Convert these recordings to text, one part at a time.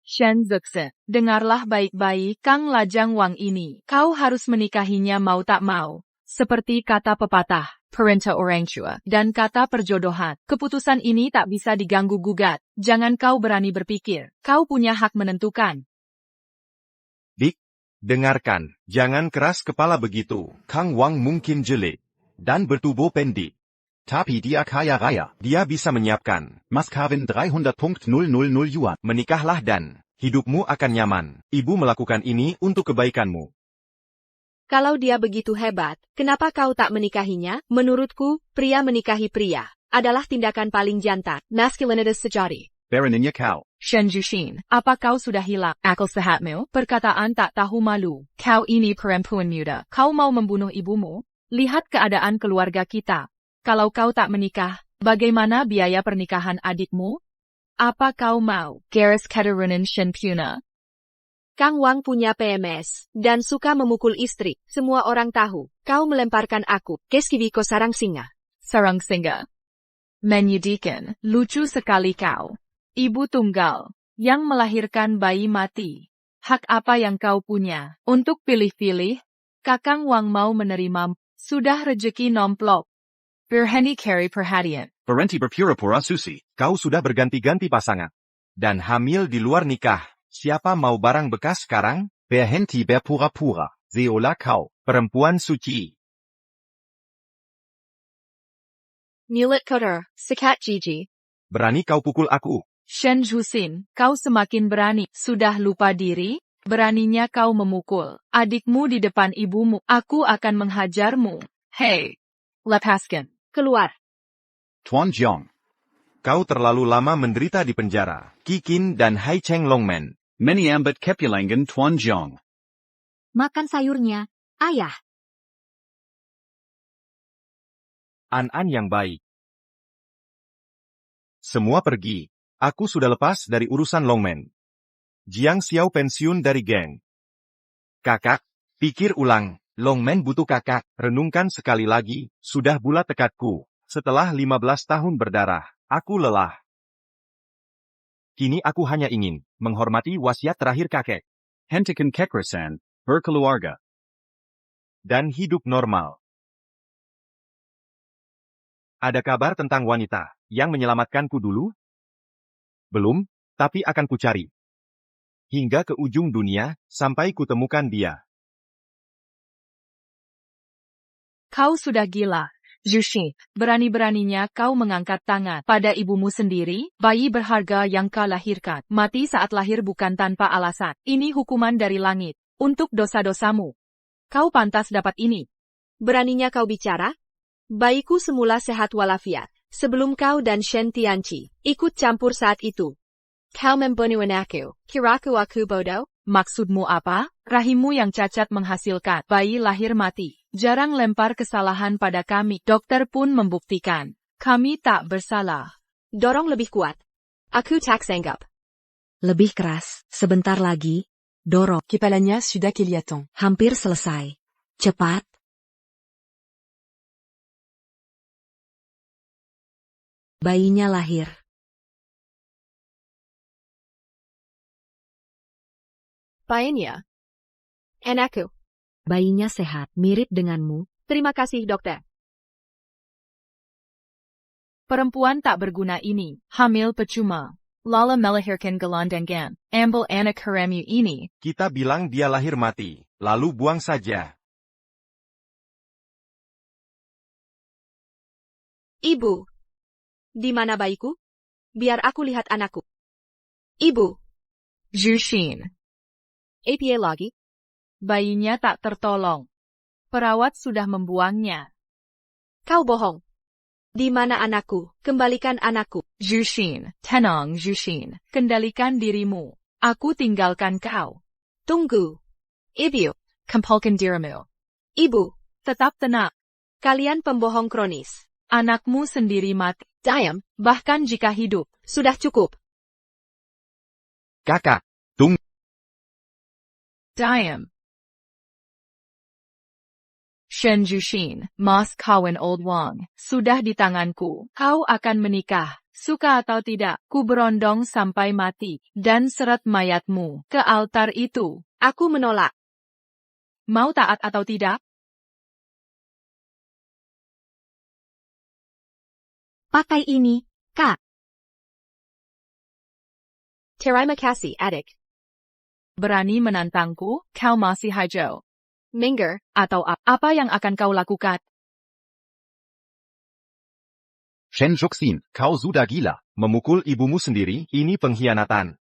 Shen Zuxin, dengarlah baik-baik Kang Lajang Wang ini. Kau harus menikahinya mau tak mau. Seperti kata pepatah, parenta orang tua, dan kata perjodohan. Keputusan ini tak bisa diganggu-gugat. Jangan kau berani berpikir. Kau punya hak menentukan. Dik, dengarkan. Jangan keras kepala begitu. Kang Wang mungkin jelek dan bertubuh pendek. Tapi dia kaya raya. Dia bisa menyiapkan Mas Kevin 300.000 yuan. Menikahlah dan hidupmu akan nyaman. Ibu melakukan ini untuk kebaikanmu. Kalau dia begitu hebat, kenapa kau tak menikahinya? Menurutku, pria menikahi pria adalah tindakan paling jantan. Masculinitas sejati. Beraninya kau. Shen Zuxin, apa kau sudah hilang akal sehatmu? Perkataan tak tahu malu. Kau ini perempuan muda. Kau mau membunuh ibumu? Lihat keadaan keluarga kita. Kalau kau tak menikah, bagaimana biaya pernikahan adikmu? Apa kau mau garis keturunan Shen Puna? Kang Wang punya PMS dan suka memukul istri. Semua orang tahu. Kau melemparkan aku ke Skiviko sarang singa. Sarang singa. Menyedihkan, lucu sekali kau. Ibu tunggal yang melahirkan bayi mati. Hak apa yang kau punya untuk pilih-pilih? Kakang Wang mau menerima. Sudah rejeki nomplok. Berhenti cari perhatian. Berhenti berpura-pura Susi. Kau sudah berganti-ganti pasangan. Dan hamil di luar nikah. Siapa mau barang bekas sekarang? Berhenti berpura-pura. Seolah kau perempuan suci. Mulut kotor, sikat gigi. Berani kau pukul aku? Shen Zuxin, kau semakin berani. Sudah lupa diri? Beraninya kau memukul adikmu di depan ibumu. Aku akan menghajarmu. Hei, lepaskan. Keluar. Tuan Jiang. Kau terlalu lama menderita di penjara. Kikin dan Hai Cheng Longmen. Meniambat kepulangan Tuan Jiang. Makan sayurnya, ayah. An-an yang baik. Semua pergi. Aku sudah lepas dari urusan Longmen. Jiang Xiao pensiun dari geng. Kakak, pikir ulang. Longmen butuh kakak. Renungkan sekali lagi. Sudah bulat tekadku. Setelah 15 tahun berdarah, aku lelah. Kini aku hanya ingin menghormati wasiat terakhir kakek. Hentikan kekerasan, berkeluarga. Dan hidup normal. Ada kabar tentang wanita yang menyelamatkanku dulu? Belum, tapi akan kucari. Hingga ke ujung dunia, sampai kutemukan dia. Kau sudah gila, Zuxin. Berani-beraninya kau mengangkat tangan pada ibumu sendiri. Bayi berharga yang kau lahirkan mati saat lahir bukan tanpa alasan. Ini hukuman dari langit untuk dosa-dosamu. Kau pantas dapat ini. Beraninya kau bicara? Bayiku semula sehat walafiat. Sebelum kau dan Shen Tianqi ikut campur saat itu. Kau membunuh anakku. Kiraku aku bodoh? Maksudmu apa? Rahimmu yang cacat menghasilkan bayi lahir mati. Jarang lempar kesalahan pada kami. Dokter pun membuktikan. Kami tak bersalah. Dorong lebih kuat. Aku tak sanggup. Lebih keras, sebentar lagi. Dorong. Kepalanya sudah kelihatan. Hampir selesai. Cepat. Bayinya lahir. Bayinya. Anakku. Bayinya sehat, mirip denganmu. Terima kasih, dokter. Perempuan tak berguna ini, hamil percuma. Lala melahirkan gelandangan, ambil anak harammu ini. Kita bilang dia lahir mati, lalu buang saja. Ibu. Di mana bayiku? Biar aku lihat anakku. Ibu. Zuxin. APA lagi? Bayinya tak tertolong. Perawat sudah membuangnya. Kau bohong. Di mana anakku? Kembalikan anakku. Zuxin, tenang Zuxin. Kendalikan dirimu. Aku tinggalkan kau. Tunggu. Ibu. Kempalkan dirimu. Ibu. Tetap tenang. Kalian pembohong kronis. Anakmu sendiri mati. Diam. Bahkan jika hidup. Sudah cukup. Kakak, tunggu. Diam. Shen Jushin, Mas Kawin Old Wang, sudah di tanganku. Kau akan menikah. Suka atau tidak, ku berondong sampai mati, dan seret mayatmu ke altar itu. Aku menolak. Mau taat atau tidak? Pakai ini, Kak. Terima kasih, adik. Berani menantangku, kau masih hijau. Minggir. Atau apa yang akan kau lakukan? Shen Juxin, kau sudah gila. Memukul ibumu sendiri, ini pengkhianatan.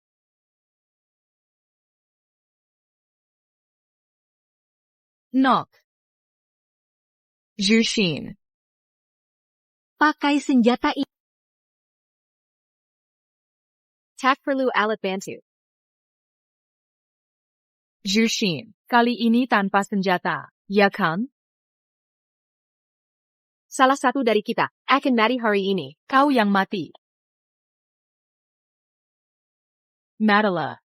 Knock. Jushin. Pakai senjata ini. Tak perlu alat bantu. Jushin, kali ini tanpa senjata, ya kan? Salah satu dari kita akan mati hari ini. Kau yang mati. Madala.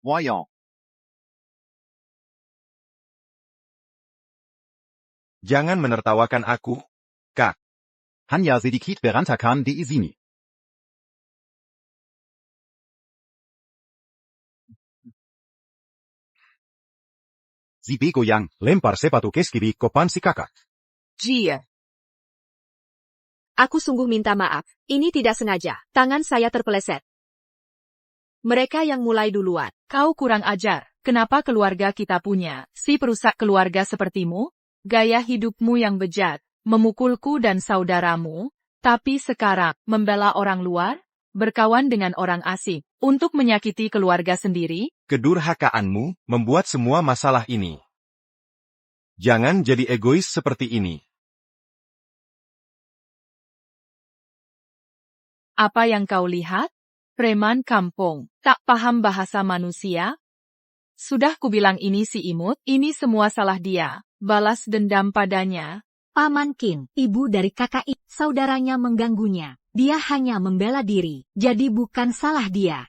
Voyons. Jangan menertawakan aku, Kak. Hanya sedikit berantakan di sini. Si bego yang lempar sepatu ke kiri kopan si kakak. Jia. Aku sungguh minta maaf. Ini tidak sengaja. Tangan saya terpeleset. Mereka yang mulai duluan. Kau kurang ajar. Kenapa keluarga kita punya si perusak keluarga sepertimu? Gaya hidupmu yang bejat, memukulku dan saudaramu, tapi sekarang membela orang luar, berkawan dengan orang asing, untuk menyakiti keluarga sendiri? Kedurhakaanmu membuat semua masalah ini. Jangan jadi egois seperti ini. Apa yang kau lihat? Preman kampung, tak paham bahasa manusia? Sudah kubilang ini si imut, ini semua salah dia. Balas dendam padanya. Paman Kin, ibu dari kakak saudaranya mengganggunya. Dia hanya membela diri, jadi bukan salah dia.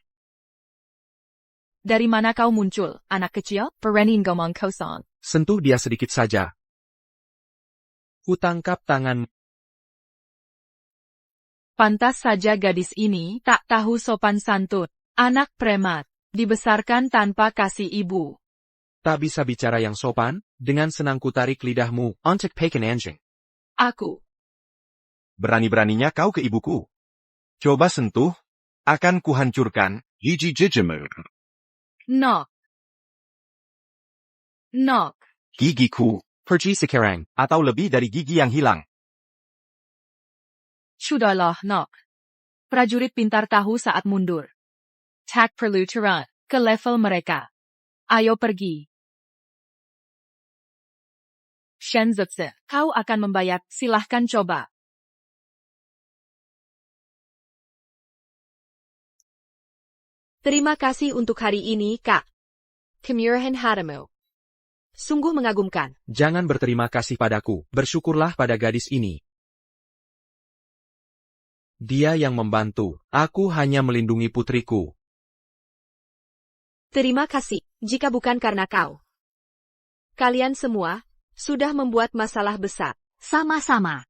Dari mana kau muncul, anak kecil? Perenin ngomong kosong. Sentuh dia sedikit saja. Kutangkap tangan. Pantas saja gadis ini tak tahu sopan santun. Anak premat, dibesarkan tanpa kasih ibu. Tak bisa bicara yang sopan, dengan senang kutarik lidahmu, untuk pekan anjing. Aku. Berani-beraninya kau ke ibuku. Coba sentuh, akan kuhancurkan gigi jijimu. Knock. Knock. Gigiku, Pergi sekarang. atau lebih dari gigi yang hilang. Sudahlah, knock. Prajurit pintar tahu saat mundur. Tak perlu turun ke level mereka. Ayo pergi. Shenzutsu, kau akan membayar, silahkan coba. Terima kasih untuk hari ini, Kak. Kemurahan hatimu. Sungguh mengagumkan. Jangan berterima kasih padaku, bersyukurlah pada gadis ini. Dia yang membantu, aku hanya melindungi putriku. Terima kasih, jika bukan karena kau. Kalian semua sudah membuat masalah besar. Sama-sama.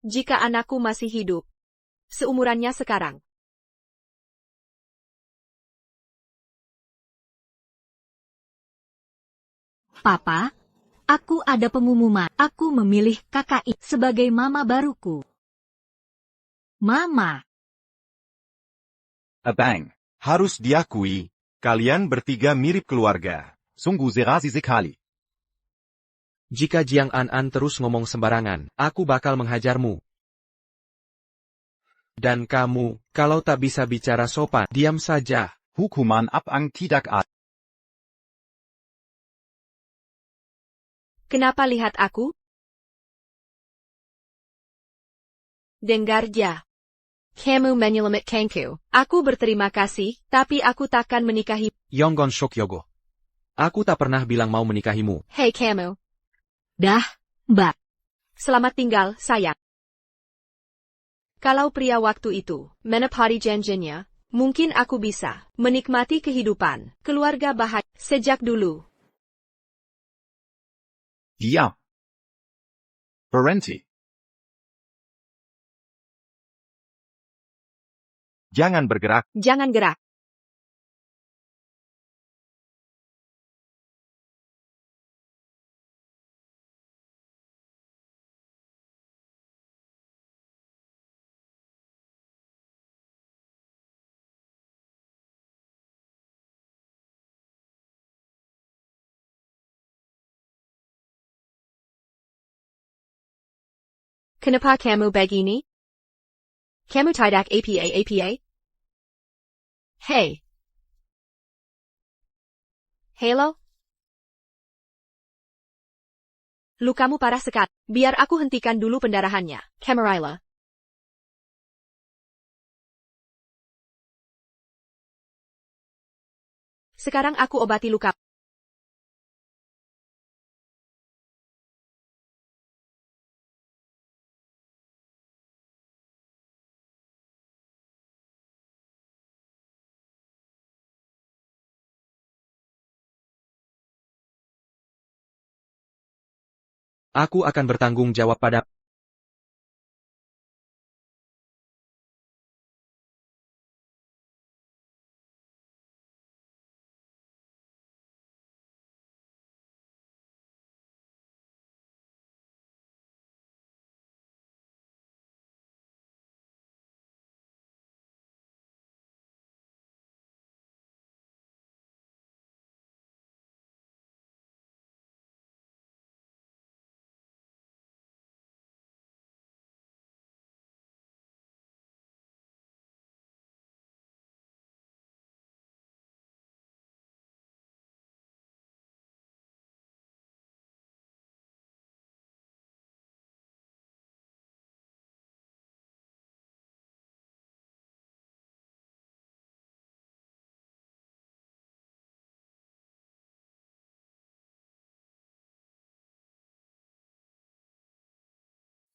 Jika anakku masih hidup, seumurannya sekarang. Papa, aku ada pengumuman. Aku memilih kakak sebagai mama baruku. Mama. Abang, harus diakui, kalian bertiga mirip keluarga. Sungguh serasi sekali. Jika Jiang An terus ngomong sembarangan, aku bakal menghajarmu. Dan kamu, kalau tak bisa bicara sopan, diam saja. Hukuman Abang tidak ada. Kenapa lihat aku? Dengar ja. Kamu menyelamatkanku. Aku berterima kasih, tapi aku takkan menikahi. Yonggon Shok Yogo. Aku tak pernah bilang mau menikahimu. Hei kamu. Dah, Mbak. Selamat tinggal, sayang. Kalau pria waktu itu menepati janjinya, mungkin aku bisa menikmati kehidupan keluarga bahagia sejak dulu. Diam. Berhenti. Jangan bergerak. Jangan gerak. Kenapa kamu begini? Kamu tidak apa-apa? Hey. Halo? Lukamu parah sekali. Biar aku hentikan dulu pendarahannya. Camarilla. Sekarang aku obati luka. Aku akan bertanggung jawab pada...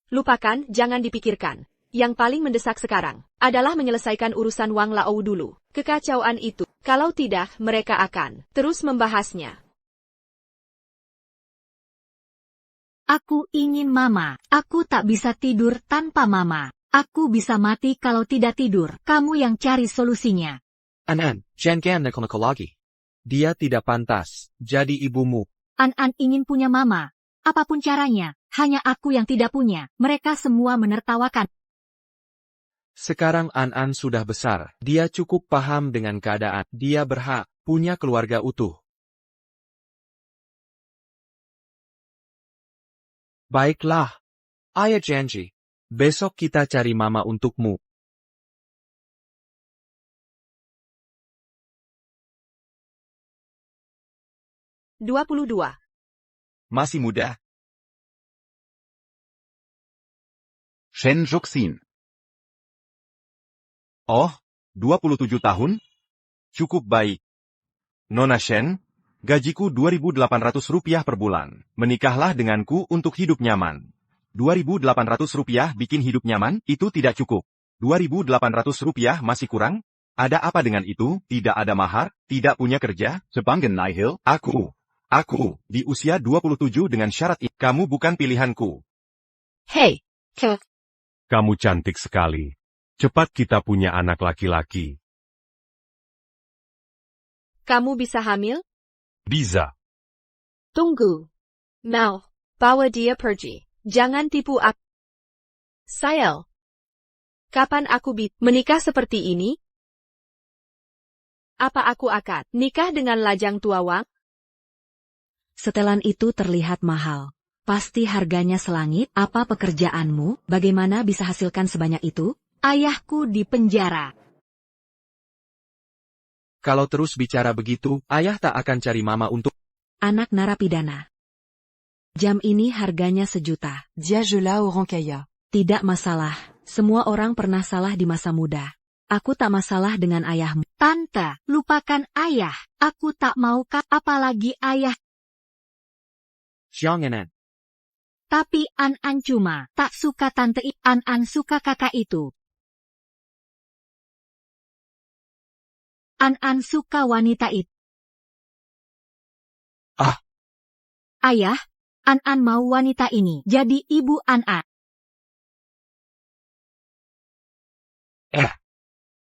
Lupakan, jangan dipikirkan. Yang paling mendesak sekarang adalah menyelesaikan urusan Wang Lao dulu. Kekacauan itu, kalau tidak, mereka akan terus membahasnya. Aku ingin Mama. Aku tak bisa tidur tanpa Mama. Aku bisa mati kalau tidak tidur. Kamu yang cari solusinya. An-An, jangan neko-neko lagi. Dia tidak pantas jadi ibumu. An-An ingin punya Mama. Apapun caranya, hanya aku yang tidak punya. Mereka semua menertawakan. Sekarang An-An sudah besar. Dia cukup paham dengan keadaan. Dia berhak punya keluarga utuh. Baiklah. Ayah janji. Besok kita cari Mama untukmu. (22) Masih muda. Shen Juxin. Oh, 27 tahun? Cukup baik. Nona Shen, gajiku Rp2.800 per bulan. Menikahlah denganku untuk hidup nyaman. Rp2.800 bikin hidup nyaman, itu tidak cukup. Rp2.800 masih kurang? Ada apa dengan itu? Tidak ada mahar, tidak punya kerja, sepangen nihil. Aku, di usia 27 dengan syarat ini, kamu bukan pilihanku. Hei, Kamu cantik sekali. Cepat kita punya anak laki-laki. kamu bisa hamil? Bisa. Tunggu. Mau, bawa dia pergi. Jangan tipu aku. Sayel. Kapan aku menikah seperti ini? Apa aku akan nikah dengan lajang tua Wang? Setelan itu terlihat mahal. Pasti harganya selangit. Apa pekerjaanmu? Bagaimana bisa hasilkan sebanyak itu? Ayahku di penjara. Kalau terus bicara begitu, ayah tak akan cari Mama untuk... Anak narapidana. Jam ini harganya 1 juta. Dia je la au Rancaya. Tidak masalah. Semua orang pernah salah di masa muda. Aku tak masalah dengan ayahmu. Tante, lupakan ayah. Aku tak mau apalagi ayah. Jangan. Tapi An cuma tak suka tante An suka kakak itu. An suka wanita itu. Ah. Ayah, An mau wanita ini jadi ibu An.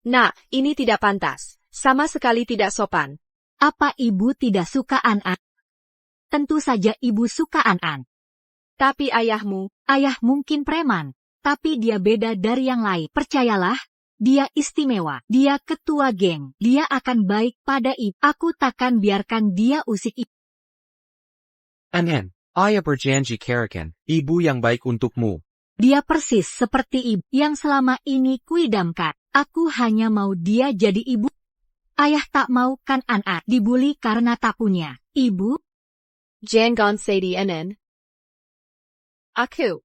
Nah, ini tidak pantas. Sama sekali tidak sopan. Apa ibu tidak suka An? Tentu saja ibu suka An. Tapi ayah mungkin preman. Tapi dia beda dari yang lain. Percayalah, dia istimewa. Dia ketua geng. Dia akan baik pada ibu. Aku takkan biarkan dia usik ibu. An, ayah berjanji karakan, ibu yang baik untukmu. Dia persis seperti ibu yang selama ini kuidamkan. Aku hanya mau dia jadi ibu. Ayah tak mau kan An dibully karena tak punya ibu. Jangan sedih An. Aku.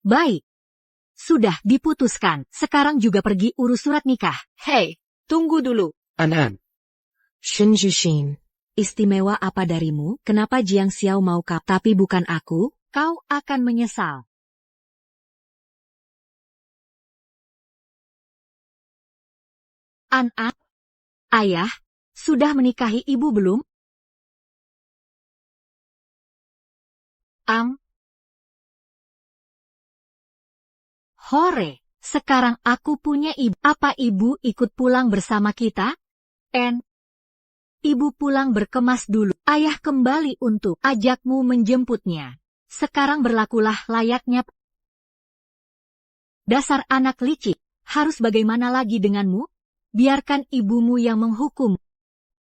Baik. Sudah diputuskan. Sekarang juga pergi urus surat nikah. Hei, tunggu dulu. An. Shen Jushin. Istimewa apa darimu? Kenapa Jiang Xiao mau kau tapi bukan aku? Kau akan menyesal. An, ayah, sudah menikahi ibu belum? Hore, sekarang aku punya ibu. Apa ibu ikut pulang bersama kita? Ibu pulang berkemas dulu. Ayah kembali untuk ajakmu menjemputnya. Sekarang berlakulah layaknya. Dasar anak licik, harus bagaimana lagi denganmu? Biarkan ibumu yang menghukum.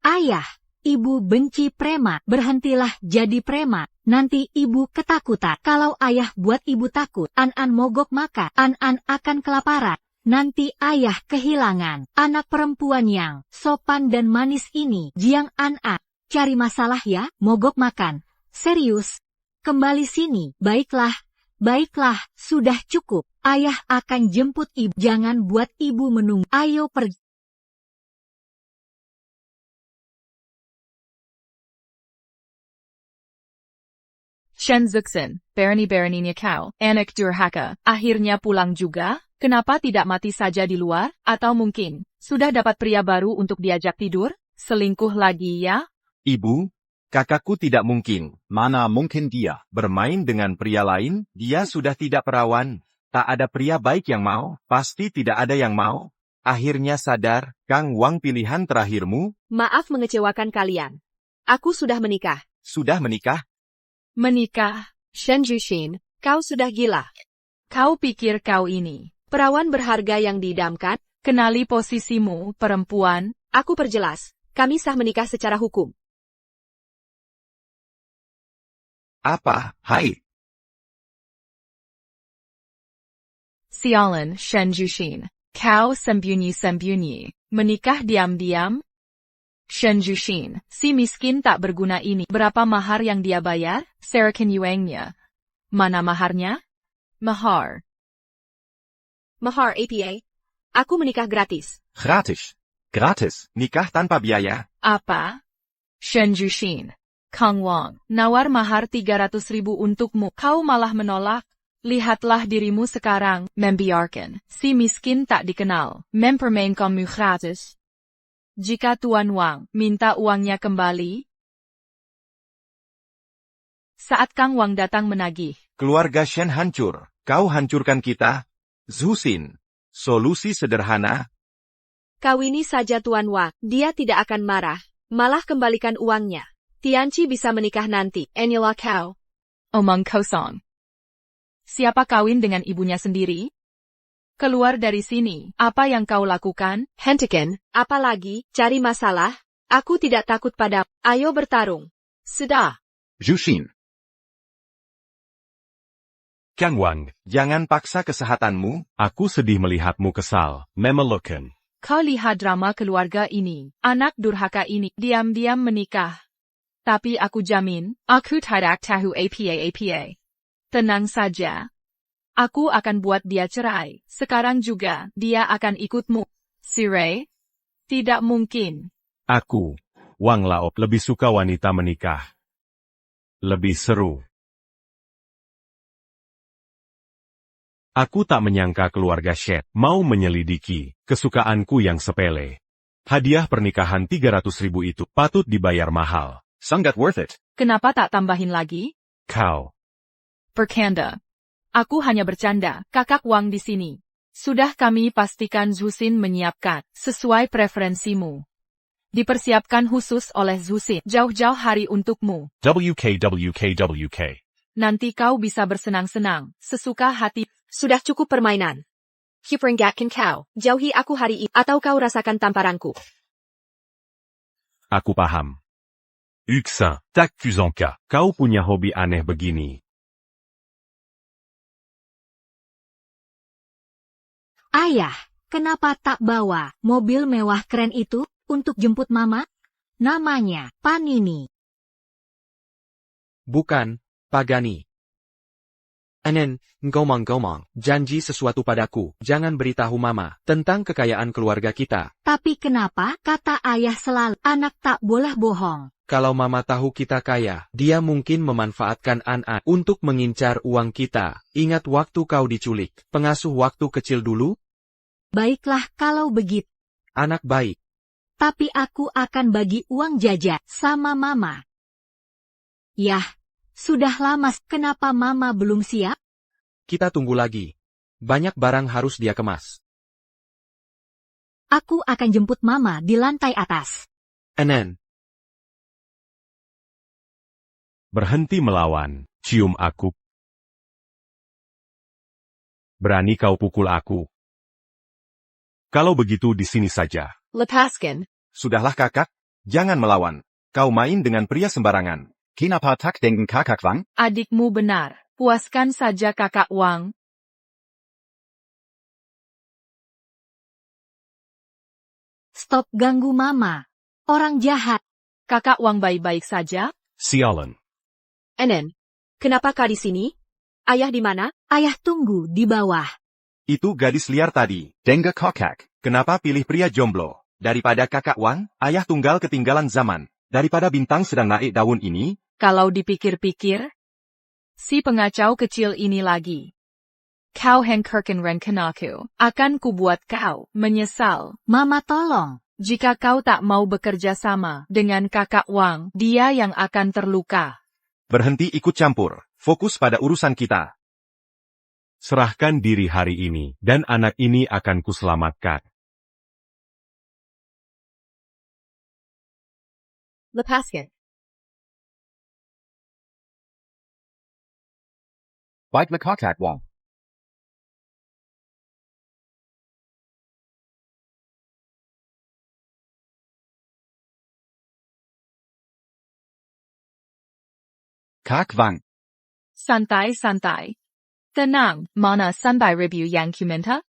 Ayah, ibu benci preman. Berhentilah jadi preman. Nanti ibu ketakutan. Kalau ayah buat ibu takut, An mogok maka An akan kelaparan. Nanti ayah kehilangan anak perempuan yang sopan dan manis ini. Jiang An. Cari masalah ya, mogok makan. Serius. Kembali sini. Baiklah, sudah cukup. Ayah akan jemput ibu. Jangan buat ibu menunggu. Ayo pergi. Shen Zuxin, berani-beraninya kau, anak durhaka, akhirnya pulang juga? Kenapa tidak mati saja di luar? Atau mungkin, sudah dapat pria baru untuk diajak tidur? Selingkuh lagi ya? Ibu, kakakku tidak mungkin. Mana mungkin dia bermain dengan pria lain? Dia sudah tidak perawan. Tak ada pria baik yang mau. Pasti tidak ada yang mau. Akhirnya sadar, Kang Wang pilihan terakhirmu? Maaf mengecewakan kalian. Aku sudah menikah. Sudah menikah? Menikah, Shen Jushin, kau sudah gila. Kau pikir kau ini perawan berharga yang diidamkan? Kenali posisimu, perempuan. Aku perjelas, kami sah menikah secara hukum. Apa, hai? Sialan, Shen Jushin. Kau sembunyi-sembunyi. Menikah diam-diam? Shen Jushin, si miskin tak berguna ini. Berapa mahar yang dia bayar? Serakan yuangnya. Mana maharnya? Mahar APA. Aku menikah gratis. Gratis. Nikah tanpa biaya. Apa? Shen Jushin. Kang Wang, nawar mahar 300.000 untukmu. Kau malah menolak. Lihatlah dirimu sekarang, membiarkan si miskin tak dikenal, mempermainkanmu gratis. Jika Tuan Wang minta uangnya kembali. Saat Kang Wang datang menagih. Keluarga Shen hancur. Kau hancurkan kita? Zusin. Solusi sederhana. Kawini saja Tuan Wang. Dia tidak akan marah. Malah kembalikan uangnya. Tianqi bisa menikah nanti. Inilah kau. Omong kosong. Siapa kawin dengan ibunya sendiri? Keluar dari sini. Apa yang kau lakukan? Hentikan. Apalagi, cari masalah? Aku tidak takut pada. Ayo bertarung. Sudah. Jushin. Kang Wang, Jangan paksa kesehatanmu. aku sedih melihatmu kesal, memelukan. Kau lihat drama keluarga ini. Anak durhaka ini diam-diam menikah. Tapi aku jamin, aku tidak tahu apa. Tenang saja. Aku akan buat dia cerai. Sekarang juga, dia akan ikutmu. Si Ray? Tidak mungkin. Aku, Wang Laop, lebih suka wanita menikah. Lebih seru. Aku tak menyangka keluarga Shed mau menyelidiki kesukaanku yang sepele. Hadiah pernikahan 300.000 itu patut dibayar mahal. Sangat worth it. Kenapa tak tambahin lagi? Kau. Bercanda. Aku hanya bercanda, kakak Wang di sini. Sudah kami pastikan Zusin menyiapkan, sesuai preferensimu. Dipersiapkan khusus oleh Zusin, jauh-jauh hari untukmu. WK. Nanti kau bisa bersenang-senang, sesuka hati. Sudah cukup permainan. Kipringgatkan kau, jauhi aku hari ini, atau kau rasakan tamparanku. Aku paham. Uxin, tak Kuzanka, kau punya hobi aneh begini. Ayah, kenapa tak bawa mobil mewah keren itu untuk jemput Mama? Namanya Panini. Bukan, Pagani. Anen, ngomong-ngomong, janji sesuatu padaku, jangan beritahu Mama tentang kekayaan keluarga kita. Tapi kenapa kata ayah selalu anak tak boleh bohong? Kalau Mama tahu kita kaya, dia mungkin memanfaatkan An-An untuk mengincar uang kita. Ingat waktu kau diculik, pengasuh waktu kecil dulu? Baiklah kalau begitu. Anak baik. Tapi aku akan bagi uang jajan sama Mama. Yah, sudah lama. Kenapa Mama belum siap? Kita tunggu lagi. Banyak barang harus dia kemas. Aku akan jemput Mama di lantai atas. Anen. Berhenti melawan, cium aku. Berani kau pukul aku? Kalau begitu di sini saja. Lepaskan. Sudahlah kakak, jangan melawan. Kau main dengan pria sembarangan. Kenapa tak dengan kakak Wang? Adikmu benar, puaskan saja kakak Wang. Stop ganggu Mama. Orang jahat. Kakak Wang baik-baik saja? Sialan. Anen, kenapa kau di sini? Ayah di mana? Ayah tunggu di bawah. Itu gadis liar tadi, Dengga Kokak. Kenapa pilih pria jomblo? Daripada kakak Wang, ayah tunggal ketinggalan zaman. Daripada bintang sedang naik daun ini, Kalau dipikir-pikir, si pengacau kecil ini lagi. Kau hengkerken rencanaku, akan kubuat kau menyesal. Mama tolong. Jika kau tak mau bekerja sama dengan kakak Wang, dia yang akan terluka. berhenti ikut campur. Fokus pada urusan kita. Serahkan diri hari ini, dan anak ini akan kuselamatkan. Lepaskan. Baiklah kakak Wang. Kak Wang. Santai-santai. Tenang, mana sampai review yang kuminta?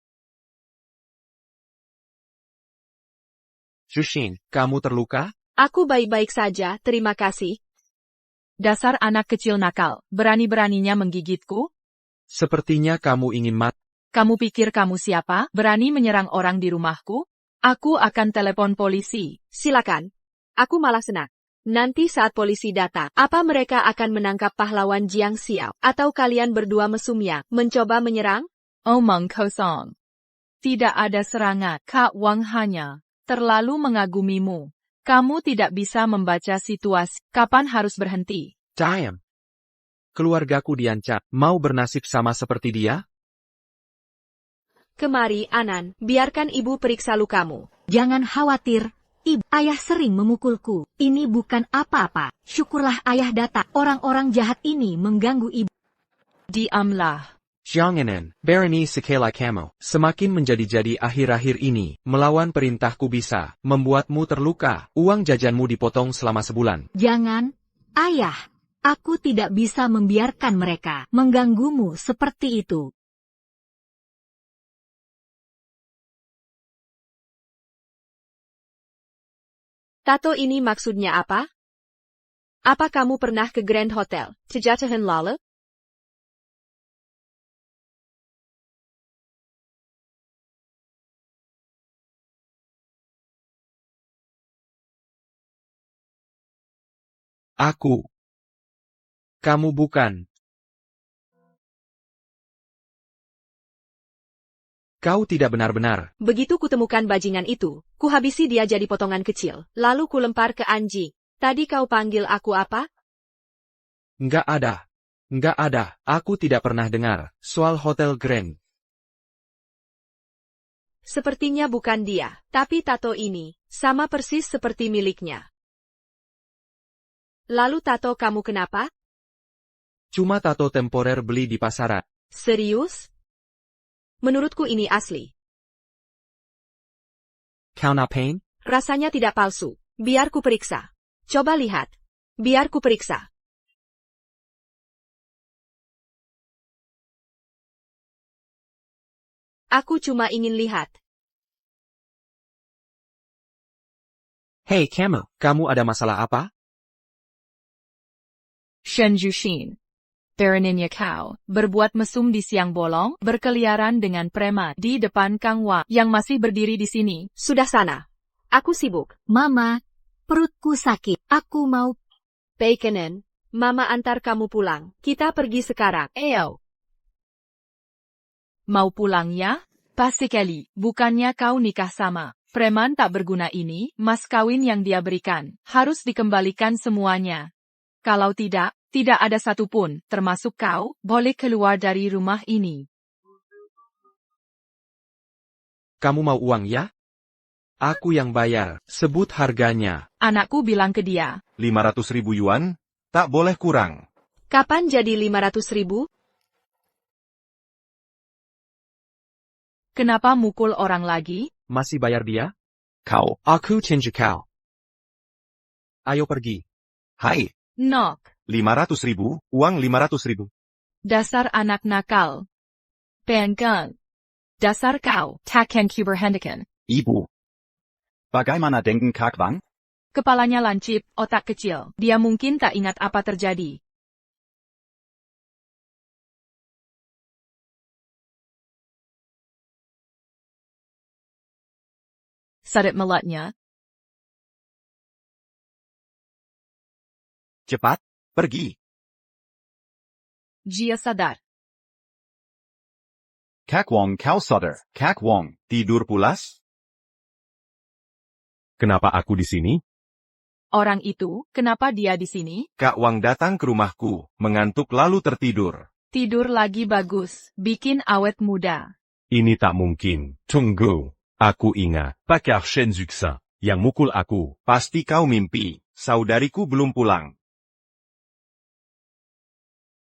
Jushin, kamu terluka? Aku baik-baik saja, terima kasih. Dasar anak kecil nakal, berani-beraninya menggigitku? Sepertinya kamu ingin mati. Kamu pikir kamu siapa? Berani menyerang orang di rumahku? Aku akan telepon polisi. Silakan. Aku malah senang. Nanti saat polisi datang, apa mereka akan menangkap pahlawan Jiang Xiao? Atau kalian berdua mesumnya, mencoba menyerang? Omong kosong. Tidak ada serangan. Kak Wang hanya terlalu mengagumimu. Kamu tidak bisa membaca situasi. Kapan harus berhenti? Diam. Keluargaku diancam. Mau bernasib sama seperti dia? Kemari, Anan, biarkan ibu periksa lukamu. Jangan khawatir. Ibu, ayah sering memukulku. Ini bukan apa-apa. Syukurlah ayah datang. Orang-orang jahat ini mengganggu ibu. Diamlah. Janganan, Barony Sekela Kamu, semakin menjadi-jadi akhir-akhir ini, melawan perintahku bisa, membuatmu terluka, uang jajanmu dipotong selama sebulan. Jangan, ayah. Aku tidak bisa membiarkan mereka mengganggumu seperti itu. Tato ini maksudnya apa? Apa kamu pernah ke Grand Hotel, Sejatahan Lala? Aku. Kamu bukan. Kau tidak benar-benar. Begitu kutemukan bajingan itu, kuhabisi dia jadi potongan kecil, lalu kulempar ke anjing. Tadi kau panggil aku apa? Nggak ada. Nggak ada. Aku tidak pernah dengar soal Hotel Grand. Sepertinya bukan dia, tapi tato ini, sama persis seperti miliknya. Lalu tato kamu kenapa? Cuma tato temporer beli di pasaran. Serius? Menurutku ini asli. Count pain? Rasanya tidak palsu. Biar ku periksa. Coba lihat. Biar ku periksa. Aku cuma ingin lihat. Hey Camel, kamu ada masalah apa? Shen Jushin. Baroninnya kau, berbuat mesum di siang bolong, berkeliaran dengan preman di depan Kang Wang yang masih berdiri di sini. Sudah sana. Aku sibuk. Mama, perutku sakit. Aku mau... Baconen, Mama antar kamu pulang. Kita pergi sekarang. Eyo. Mau pulang ya? Pasti Kelly, bukannya kau nikah sama preman tak berguna ini, mas kawin yang dia berikan, harus dikembalikan semuanya. Kalau tidak, tidak ada satupun, termasuk kau, boleh keluar dari rumah ini. Kamu mau uang ya? Aku yang bayar, sebut harganya. Anakku bilang ke dia. 500.000 yuan? Tak boleh kurang. Kapan jadi 500.000? Kenapa mukul orang lagi? Masih bayar dia? Kau. Aku janji kau. Ayo pergi. Hai, Nok. 500.000, uang 500.000. Dasar anak nakal. Bengkang. Dasar kau, takkan kuberhendikan. Ibu. Bagaimana denken Kak Wang? Kepalanya lancip, otak kecil. Dia mungkin tak ingat apa terjadi. Sadat melatnya. Cepat, pergi. Jia sadar. Kak Wang kau sadar. Kak Wang. Tidur pulas? Kenapa aku di sini? Orang itu, kenapa dia di sini? Kak Wang datang ke rumahku, mengantuk lalu tertidur. Tidur lagi bagus, bikin awet muda. Ini tak mungkin. Tunggu. Aku ingat. Pakar Shen Zuxin yang mukul aku. Pasti kau mimpi, saudariku belum pulang.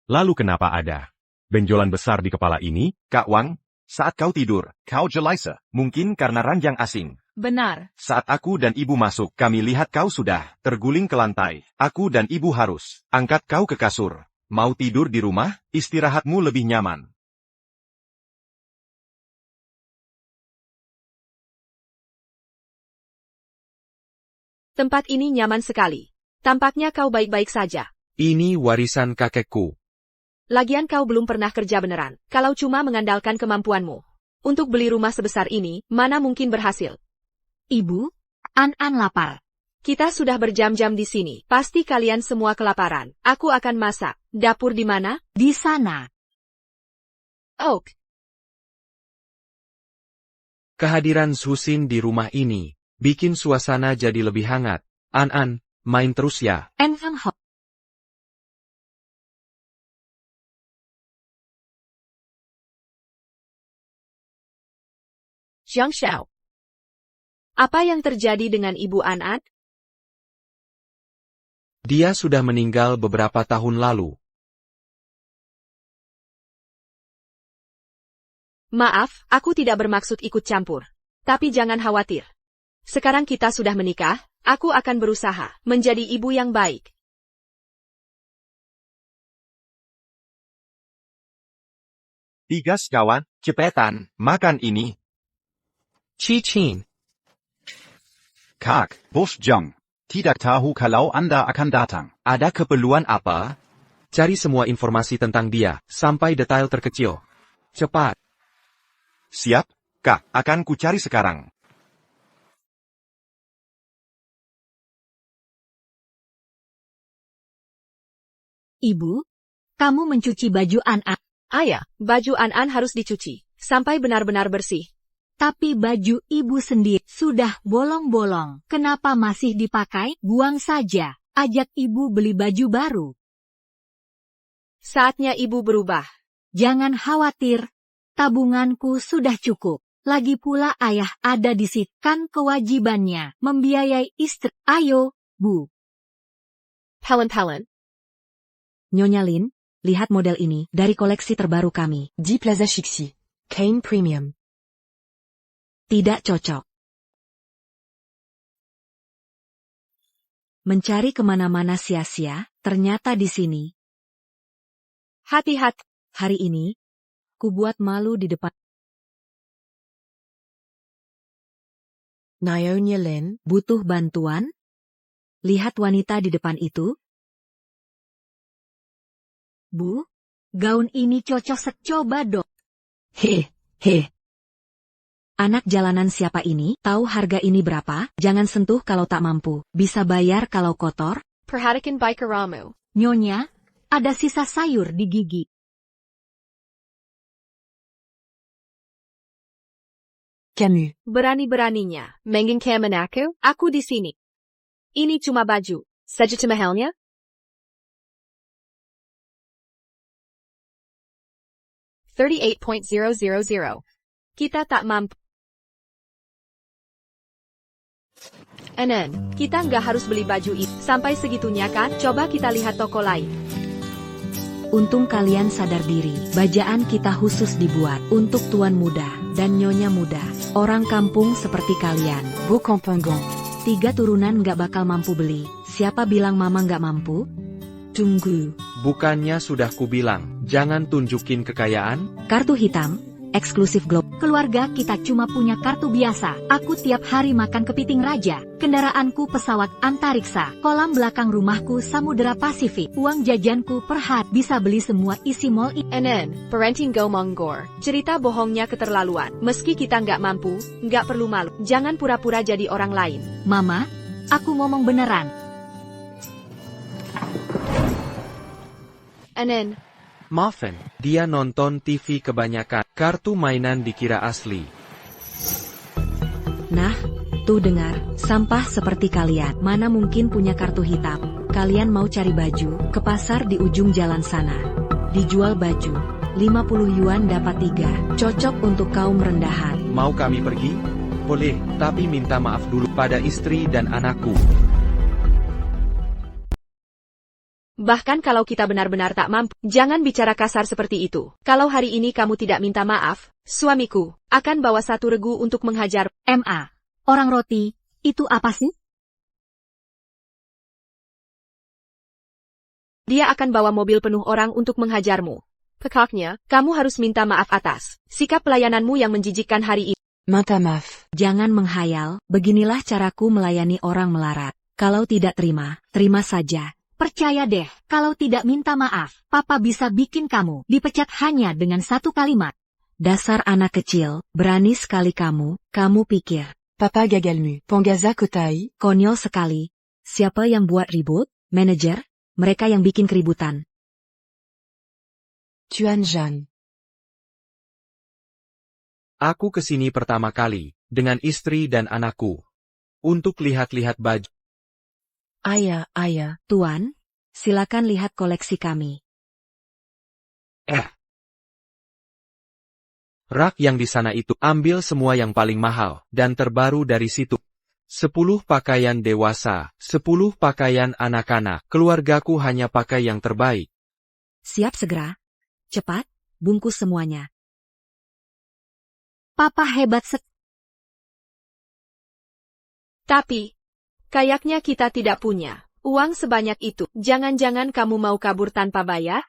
Lalu kenapa ada benjolan besar di kepala ini? Kak Wang, saat kau tidur, kau jelaisa, mungkin karena ranjang asing. Benar. Saat aku dan ibu masuk, kami lihat kau sudah terguling ke lantai. Aku dan ibu harus angkat kau ke kasur. Mau tidur di rumah, istirahatmu lebih nyaman. Tempat ini nyaman sekali. Tampaknya kau baik-baik saja. Ini warisan kakekku. Lagian kau belum pernah kerja beneran, kalau cuma mengandalkan kemampuanmu. Untuk beli rumah sebesar ini, mana mungkin berhasil? Ibu, An-An lapar. Kita sudah berjam-jam di sini. Pasti kalian semua kelaparan. Aku akan masak. Dapur di mana? Di sana. Oak. Kehadiran Zusin di rumah ini bikin suasana jadi lebih hangat. An-An, main terus ya. Enfang Ho. Jiang Xiao. Apa yang terjadi dengan Ibu An-An? Dia sudah meninggal beberapa tahun lalu. Maaf, aku tidak bermaksud ikut campur. Tapi jangan khawatir. Sekarang kita sudah menikah, aku akan berusaha menjadi ibu yang baik. Tigas kawan, cepetan, makan ini. Chin. Kak, Bos Jong. Tidak tahu kalau Anda akan datang. Ada keperluan apa? Cari semua informasi tentang dia, sampai detail terkecil. Cepat. Siap, Kak, akan ku cari sekarang. Ibu, kamu mencuci baju An-An. Ayah, baju An-An harus dicuci, sampai benar-benar bersih. Tapi baju ibu sendiri sudah bolong-bolong. Kenapa masih dipakai? Buang saja. Ajak ibu beli baju baru. Saatnya ibu berubah. Jangan khawatir. Tabunganku sudah cukup. Lagi pula ayah ada di situ. Kan kewajibannya membiayai istri. Ayo, Bu. Pelen-pelen. Nyonya Lin, lihat model ini dari koleksi terbaru kami. Di Plaza Chixi. Cane Premium. Tidak cocok. Mencari kemana-mana sia-sia, ternyata di sini. Hati-hati. Hari ini, ku buat malu di depan. Nyonya Lin. Butuh bantuan? Lihat wanita di depan itu. Bu, gaun ini cocok. Coba dong. He. Anak jalanan siapa ini? Tahu harga ini berapa? Jangan sentuh kalau tak mampu. Bisa bayar kalau kotor? Perhatikan bikeramu. Nyonya, ada sisa sayur di gigi. Camus. Berani-beraninya menginginkan aku di sini. Ini cuma baju. Sejuta mahalnya? $38,000. Kita tak mampu. Enen, kita nggak harus beli baju itu. Sampai segitunya kan? Coba kita lihat toko lain. Untung kalian sadar diri. Bajaan kita khusus dibuat untuk tuan muda dan nyonya muda. Orang kampung seperti kalian. Beau Campangon. 3 turunan nggak bakal mampu beli. Siapa bilang mama nggak mampu? Tunggu. Bukannya sudah kubilang, jangan tunjukin kekayaan? Kartu hitam, eksklusif Globe. Keluarga kita cuma punya kartu biasa. Aku tiap hari makan kepiting raja. Kendaraanku pesawat antariksa. Kolam belakang rumahku Samudera Pasifik. Uang jajanku per hari bisa beli semua isi mall ini. Enen, parenting go monggor. Cerita bohongnya keterlaluan. Meski kita nggak mampu, nggak perlu malu. Jangan pura-pura jadi orang lain. Mama, aku ngomong beneran. Enen, Maafin, dia nonton TV kebanyakan. Kartu mainan dikira asli. Nah, tuh dengar, sampah seperti kalian. Mana mungkin punya kartu hitam? Kalian mau cari baju, ke pasar di ujung jalan sana. Dijual baju, 50 yuan dapat 3. Cocok untuk kaum rendahan. Mau kami pergi? Boleh, tapi minta maaf dulu pada istri dan anakku. bahkan kalau kita benar-benar tak mampu, jangan bicara kasar seperti itu. Kalau hari ini kamu tidak minta maaf, suamiku akan bawa 1 regu untuk menghajar. MA, orang roti, itu apa sih? Dia akan bawa mobil penuh orang untuk menghajarmu. Pekaknya, kamu harus minta maaf atas sikap pelayananmu yang menjijikkan hari ini. Minta maaf. Jangan menghayal, beginilah caraku melayani orang melarat. Kalau tidak terima, terima saja. Percaya deh, kalau tidak minta maaf, Papa bisa bikin kamu dipecat hanya dengan 1 kalimat. Dasar anak kecil, berani sekali kamu pikir. Papa gagalmu, Ponggaza Kotai. Konyol sekali. Siapa yang buat ribut? Manajer? Mereka yang bikin keributan. Tuan Jean. Aku kesini pertama kali, dengan istri dan anakku. Untuk lihat-lihat baju. Ayah. Tuan, silakan lihat koleksi kami. Rak yang di sana itu, ambil semua yang paling mahal, dan terbaru dari situ. 10 pakaian dewasa, 10 pakaian anak-anak, keluargaku hanya pakai yang terbaik. Siap segera. Cepat, bungkus semuanya. Papa hebat Tapi, kayaknya kita tidak punya uang sebanyak itu. Jangan-jangan kamu mau kabur tanpa bayar?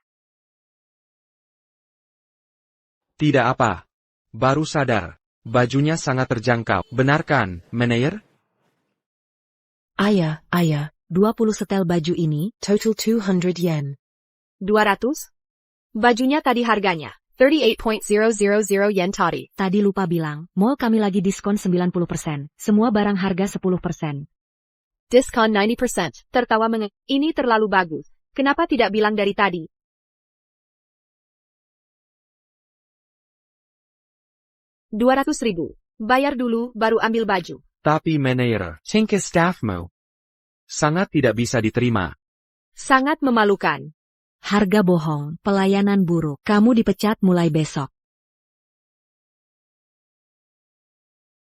Tidak apa. Baru sadar. Bajunya sangat terjangkau. Benar kan, manajer? Ayah. 20 setel baju ini, Total 200 yen. 200? Bajunya tadi harganya 38.000 yen tadi. tadi lupa bilang, mall kami lagi diskon 90%. Semua barang harga 10%. Diskon 90%. Tertawa ini terlalu bagus. Kenapa tidak bilang dari tadi? $200.000. Bayar dulu, baru ambil baju. Tapi manajer, tingkah staffmu sangat tidak bisa diterima. Sangat memalukan. Harga bohong, pelayanan buruk. Kamu dipecat mulai besok.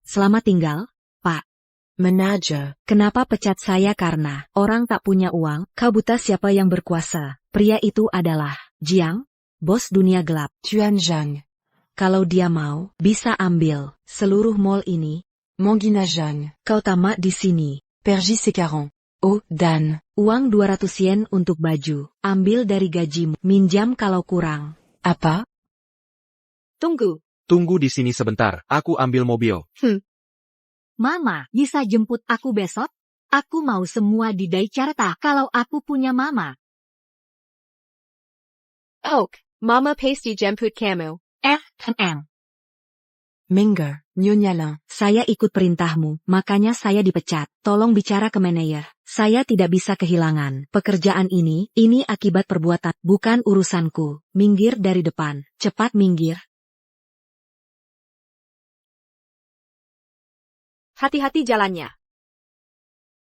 Selamat tinggal, Pak. Manager. Kenapa pecat saya? Karena orang tak punya uang. Kau buta. Siapa yang berkuasa? Pria itu adalah Jiang, bos dunia gelap. Tuan Zhang. Kalau dia mau, bisa ambil seluruh mall ini. Manguina Zhang. Kau tamat di sini. Pergis Secaron. Oh, Dan. Uang 200 yen untuk baju. Ambil dari gajimu. Minjam kalau kurang. Apa? Tunggu. Tunggu di sini sebentar, aku ambil mobil. Mama, bisa jemput aku besok? Aku mau semua di Daicarta kalau aku punya mama. Oak, Mama pasti jemput kamu. Menger. Nyonya Lin. Saya ikut perintahmu, makanya saya dipecat. Tolong bicara ke manajer. Saya tidak bisa kehilangan pekerjaan ini akibat perbuatan, bukan urusanku. Minggir dari depan, cepat minggir. Hati-hati jalannya.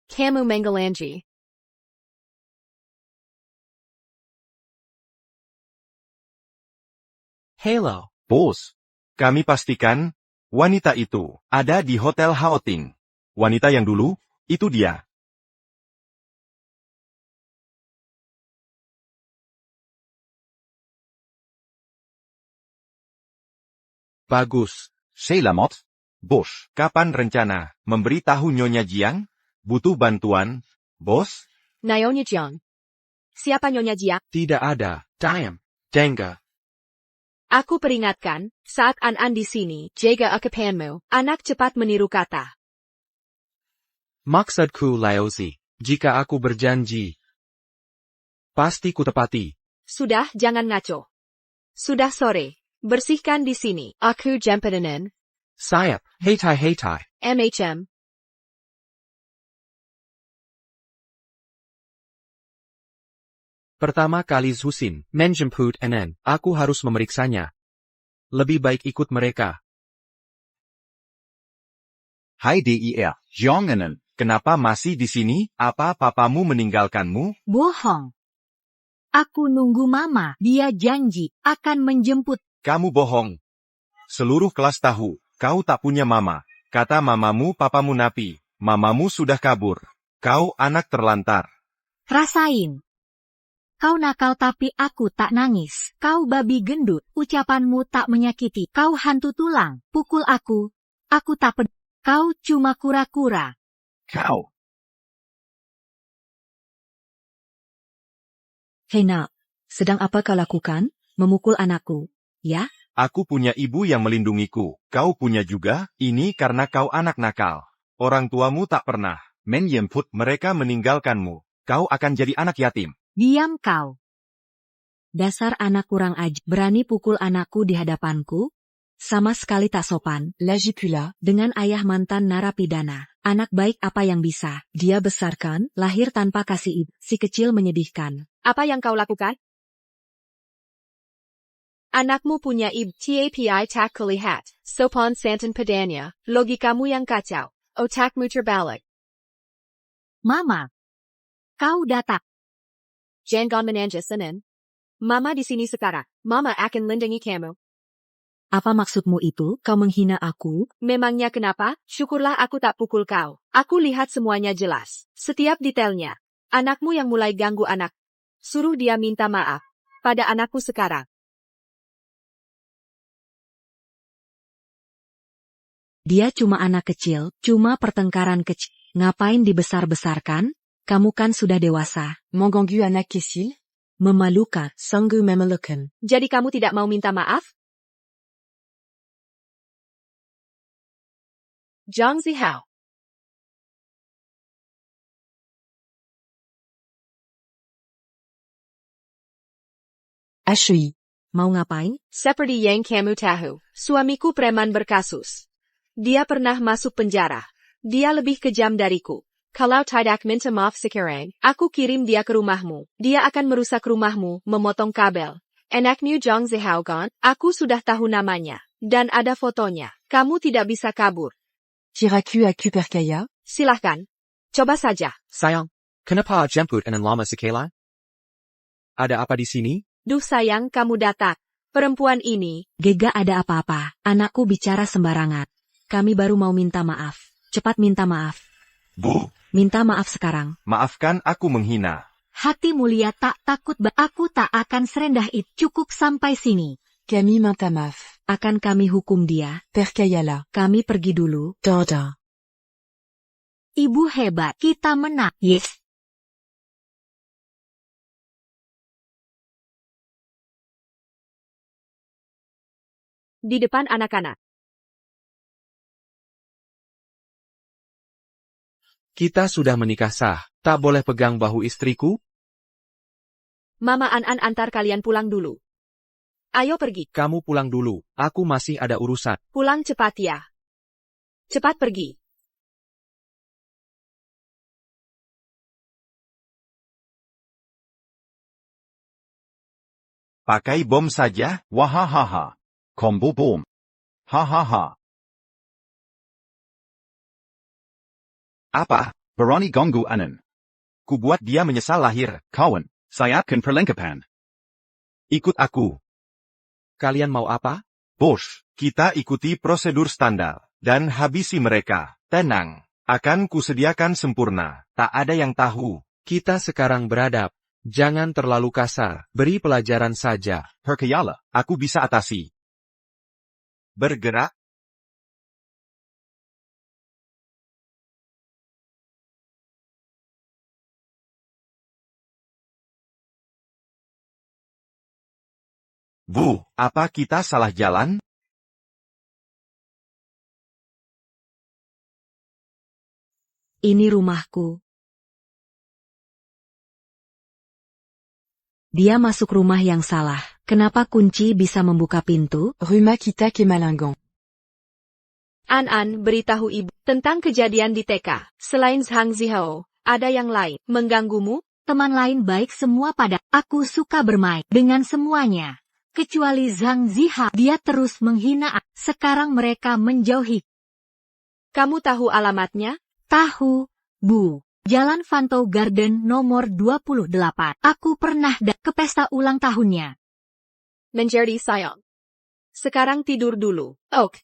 Kamu Mengalanji. Hello. Bos, kami pastikan wanita itu ada di Hotel Haoting. Wanita yang dulu, itu dia. Bagus. Shelamot. Bos, kapan rencana memberitahu Nyonya Jiang? Butuh bantuan, bos? Nyonya Jiang. Siapa Nyonya Jiang? Tidak ada. Diam. Dengar. Aku peringatkan, saat An di sini, jaga ucapanmu, anak cepat meniru kata. Maksudku Laozi, jika aku berjanji, pasti kutepati. Sudah, jangan ngaco. Sudah sore, bersihkan di sini. Aku jemputanen. Sayap, heitai. MHM. Pertama kali Zusin menjemput Enen, aku harus memeriksanya. Lebih baik ikut mereka. Hai DIR. Jiangenen. Kenapa masih di sini? Apa papamu meninggalkanmu? Bohong. Aku nunggu mama. Dia janji akan menjemput. Kamu bohong. Seluruh kelas tahu, kau tak punya mama. Kata mamamu papamu napi. Mamamu sudah kabur. Kau anak terlantar. Rasain. Kau nakal tapi aku tak nangis. Kau babi gendut. Ucapanmu tak menyakiti. Kau hantu tulang. Pukul aku. Aku tak peduli. Kau cuma kura-kura. Kau. Hei nak, sedang apa kau lakukan? Memukul anakku, ya? Aku punya ibu yang melindungiku. Kau punya juga? Ini karena kau anak nakal. Orang tuamu tak pernah menjemput, mereka meninggalkanmu. Kau akan jadi anak yatim. Diam kau. Dasar anak kurang ajar. Berani pukul anakku di hadapanku? Sama sekali tak sopan. Lagipula. Dengan ayah mantan narapidana. Anak baik apa yang bisa dia besarkan, lahir tanpa kasih ibu. Si kecil menyedihkan. Apa yang kau lakukan? Anakmu punya ibu. Tapi tak kulihat. Sopan santan padanya. Logikamu yang kacau. Otakmu terbalik. Mama. Kau datang. Jangan menanja Senin. Mama di sini sekarang. Mama akan lindungi kamu. Apa maksudmu itu? Kau menghina aku? Memangnya kenapa? Syukurlah aku tak pukul kau. Aku lihat semuanya jelas. Setiap detailnya. Anakmu yang mulai ganggu anak. Suruh dia minta maaf. Pada anakku sekarang. Dia cuma anak kecil, cuma pertengkaran kecil. Ngapain dibesar-besarkan? Kamu kan sudah dewasa. Mengganggu anak kecil? Memalukan. Sungguh memalukan. Jadi kamu tidak mau minta maaf? Zhang Zihao. HI. Mau ngapain? Seperti yang kamu tahu, suamiku preman berkasus. Dia pernah masuk penjara. Dia lebih kejam dariku. Kalau tidak minta maaf sekarang, aku kirim dia ke rumahmu. Dia akan merusak rumahmu, memotong kabel. Enaknya Zhang Zihaogan, aku sudah tahu namanya. Dan ada fotonya. Kamu tidak bisa kabur. Tiraku aku percaya? Silahkan. Coba saja. Sayang, kenapa jemput anak lama sekali? Ada apa di sini? Duh sayang kamu datang. Perempuan ini. Gega ada apa-apa, anakku bicara sembarangan. Kami baru mau minta maaf. Cepat minta maaf. Bu, Minta maaf sekarang. maafkan aku menghina. Hati mulia tak takut aku tak akan serendah itu. Cukup sampai sini. Camille minta maaf. Akan kami hukum dia. Percayala. Kami pergi dulu. Dodo. Ibu hebat. Kita menang. Yes. Di depan anak-anak. Kita sudah menikah sah, tak boleh pegang bahu istriku? Mama An antar kalian pulang dulu. Ayo pergi. Kamu pulang dulu, aku masih ada urusan. Pulang cepat ya. Cepat pergi. Pakai bom saja? Wahahaha. Combo boom. Hahaha. Apa? Barani gonggu anan. Ku buat dia menyesal lahir. Kawan. Sayapkan perlengkapan. Ikut aku. Kalian mau apa? Bos, kita ikuti prosedur standar. Dan habisi mereka. Tenang. Akan kusediakan sempurna. Tak ada yang tahu. Kita sekarang beradab. Jangan terlalu kasar, beri pelajaran saja. Percayala, aku bisa atasi. Bergerak. Bu, apa kita salah jalan? Ini rumahku. Dia masuk rumah yang salah. Kenapa kunci bisa membuka pintu? Ruma kita ke Malingan. An beritahu ibu tentang kejadian di TK. Selain Zhang Zihao, ada yang lain mengganggumu? Teman lain baik semua pada. Aku suka bermain dengan semuanya. Kecuali Zhang Ziha. Dia terus menghina. Sekarang mereka menjauhi. Kamu tahu alamatnya? Tahu, Bu. Jalan Fanto Garden nomor 28. Aku pernah ke pesta ulang tahunnya. Menjadi sayang. Sekarang tidur dulu. Ok.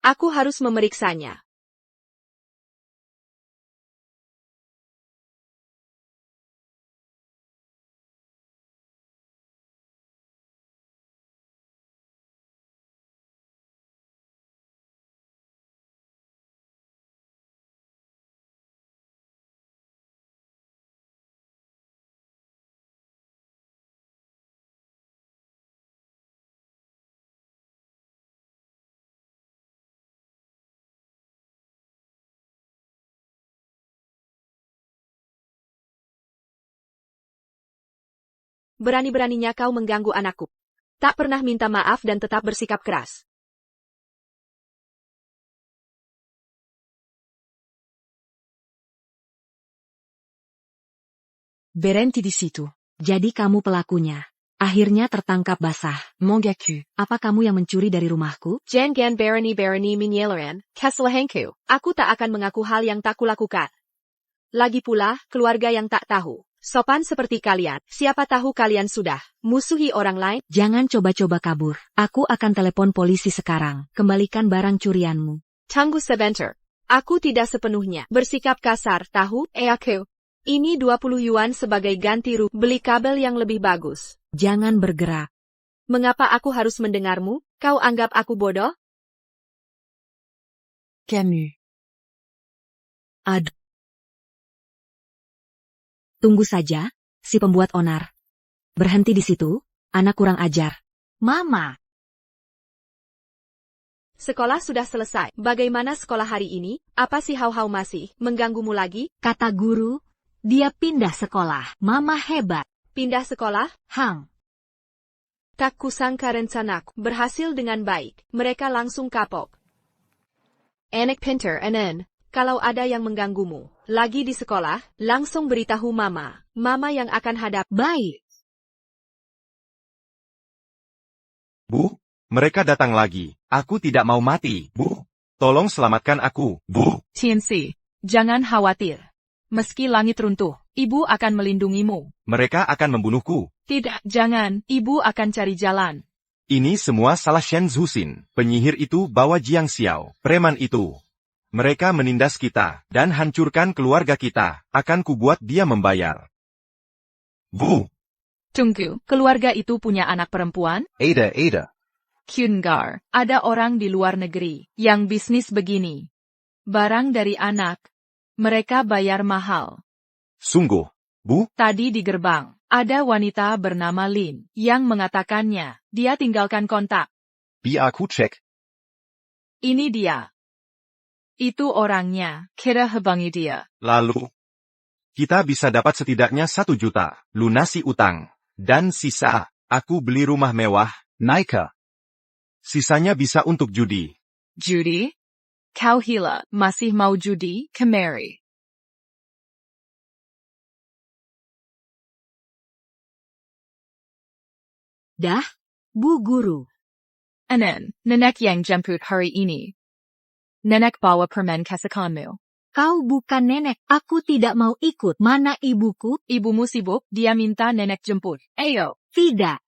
Aku harus memeriksanya. Berani-beraninya kau mengganggu anakku. Tak pernah minta maaf dan tetap bersikap keras. Berhenti di situ. Jadi kamu pelakunya. Akhirnya tertangkap basah. Mangaku. Apa kamu yang mencuri dari rumahku? Jangan berani menyeleran, kesalahanku. Aku tak akan mengaku hal yang tak kulakukan. Lagi pula, keluarga yang tak tahu. Sopan seperti kalian, siapa tahu kalian sudah musuhi orang lain? Jangan coba-coba kabur. Aku akan telepon polisi sekarang. Kembalikan barang curianmu. Tunggu sebentar. Aku tidak sepenuhnya bersikap kasar, tahu? Aku. Ini 20 yuan sebagai ganti rugi. Beli kabel yang lebih bagus. Jangan bergerak. Mengapa aku harus mendengarmu? Kau anggap aku bodoh? Camus. Aduh. Tunggu saja, si pembuat onar. Berhenti di situ, anak kurang ajar. Mama. Sekolah sudah selesai. Bagaimana sekolah hari ini? Apa si Hau-Hau masih mengganggumu lagi? Kata guru, dia pindah sekolah. Mama hebat. Pindah sekolah? Hang. Tak kusangka rencanaku berhasil dengan baik. Mereka langsung kapok. Anak pinter, Anen. Kalau ada yang mengganggumu, lagi di sekolah, langsung beritahu Mama. Mama yang akan hadap. Baik. Bu, mereka datang lagi. Aku tidak mau mati, Bu. Tolong selamatkan aku, Bu. Tianxi, jangan khawatir. Meski langit runtuh, ibu akan melindungimu. Mereka akan membunuhku. Tidak, jangan. Ibu akan cari jalan. Ini semua salah Shen Zuxin. Penyihir itu bawa Jiang Xiao, preman itu. Mereka menindas kita, dan hancurkan keluarga kita. Akan kubuat dia membayar. Bu, Tunggu, keluarga itu punya anak perempuan? Ada. Kyungar, ada orang di luar negeri yang bisnis begini. Barang dari anak. Mereka bayar mahal. sungguh. Bu, Tadi di gerbang, ada wanita bernama Lin yang mengatakannya. Dia tinggalkan kontak. Biar aku cek. Ini dia. Itu orangnya. Kira hebangi dia. lalu. Kita bisa dapat setidaknya 1 juta. Lunasi utang. Dan sisa, aku beli rumah mewah. Naika. Sisanya bisa untuk judi. Judi? Kau gila, masih mau judi, kemari. Dah, Bu Guru. Anen, nenek yang jemput hari ini. Nenek bawa permen kesukaanmu. Kau bukan nenek, aku tidak mau ikut. Mana ibuku? Ibumu sibuk, dia minta nenek jemput. Ayo. Tidak.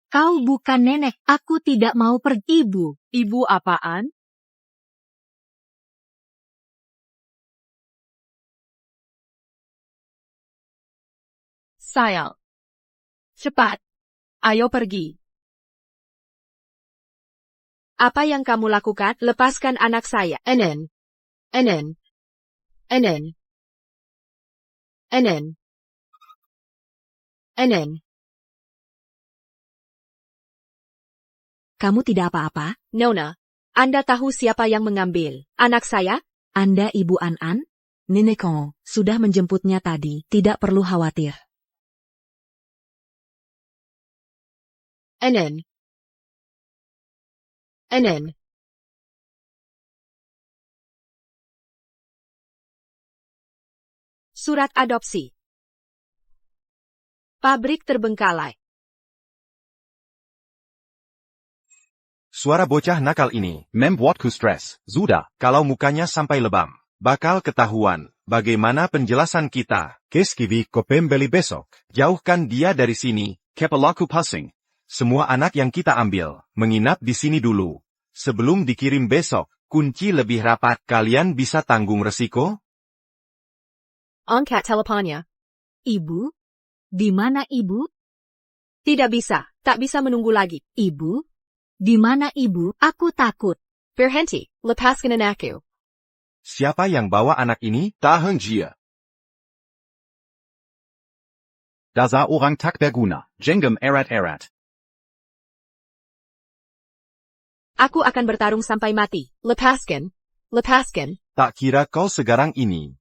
Kau bukan nenek, aku tidak mau pergi. Ibu. Ibu apaan? Sayang. Cepat. Ayo pergi. Apa yang kamu lakukan? Lepaskan anak saya. Anen. Anen. Anen. Anen. Anen. Kamu tidak apa-apa? Nona, Anda tahu siapa yang mengambil anak saya? Anda Ibu An-an? Nenek Kong sudah menjemputnya tadi, tidak perlu khawatir. Anen. Anen. Surat adopsi. Pabrik terbengkalai. Suara bocah nakal ini. Membuatku stres. Sudah. Kalau mukanya sampai lebam, bakal ketahuan. Bagaimana penjelasan kita? Keskivi ko pembeli besok. Jauhkan dia dari sini. Kepalaku pusing. Semua anak yang kita ambil, menginap di sini dulu. Sebelum dikirim besok, kunci lebih rapat. Kalian bisa tanggung resiko? Angkat teleponnya. Ibu? Di mana ibu? Tidak bisa. Tak bisa menunggu lagi. Ibu? Di mana ibu? Aku takut. Berhenti. Lepaskan anakku. Siapa yang bawa anak ini? Tahan dia. Dasar orang tak berguna. Jenggam erat-erat. Aku akan bertarung sampai mati. Lepaskan. Lepaskan. Tak kira kau segarang ini.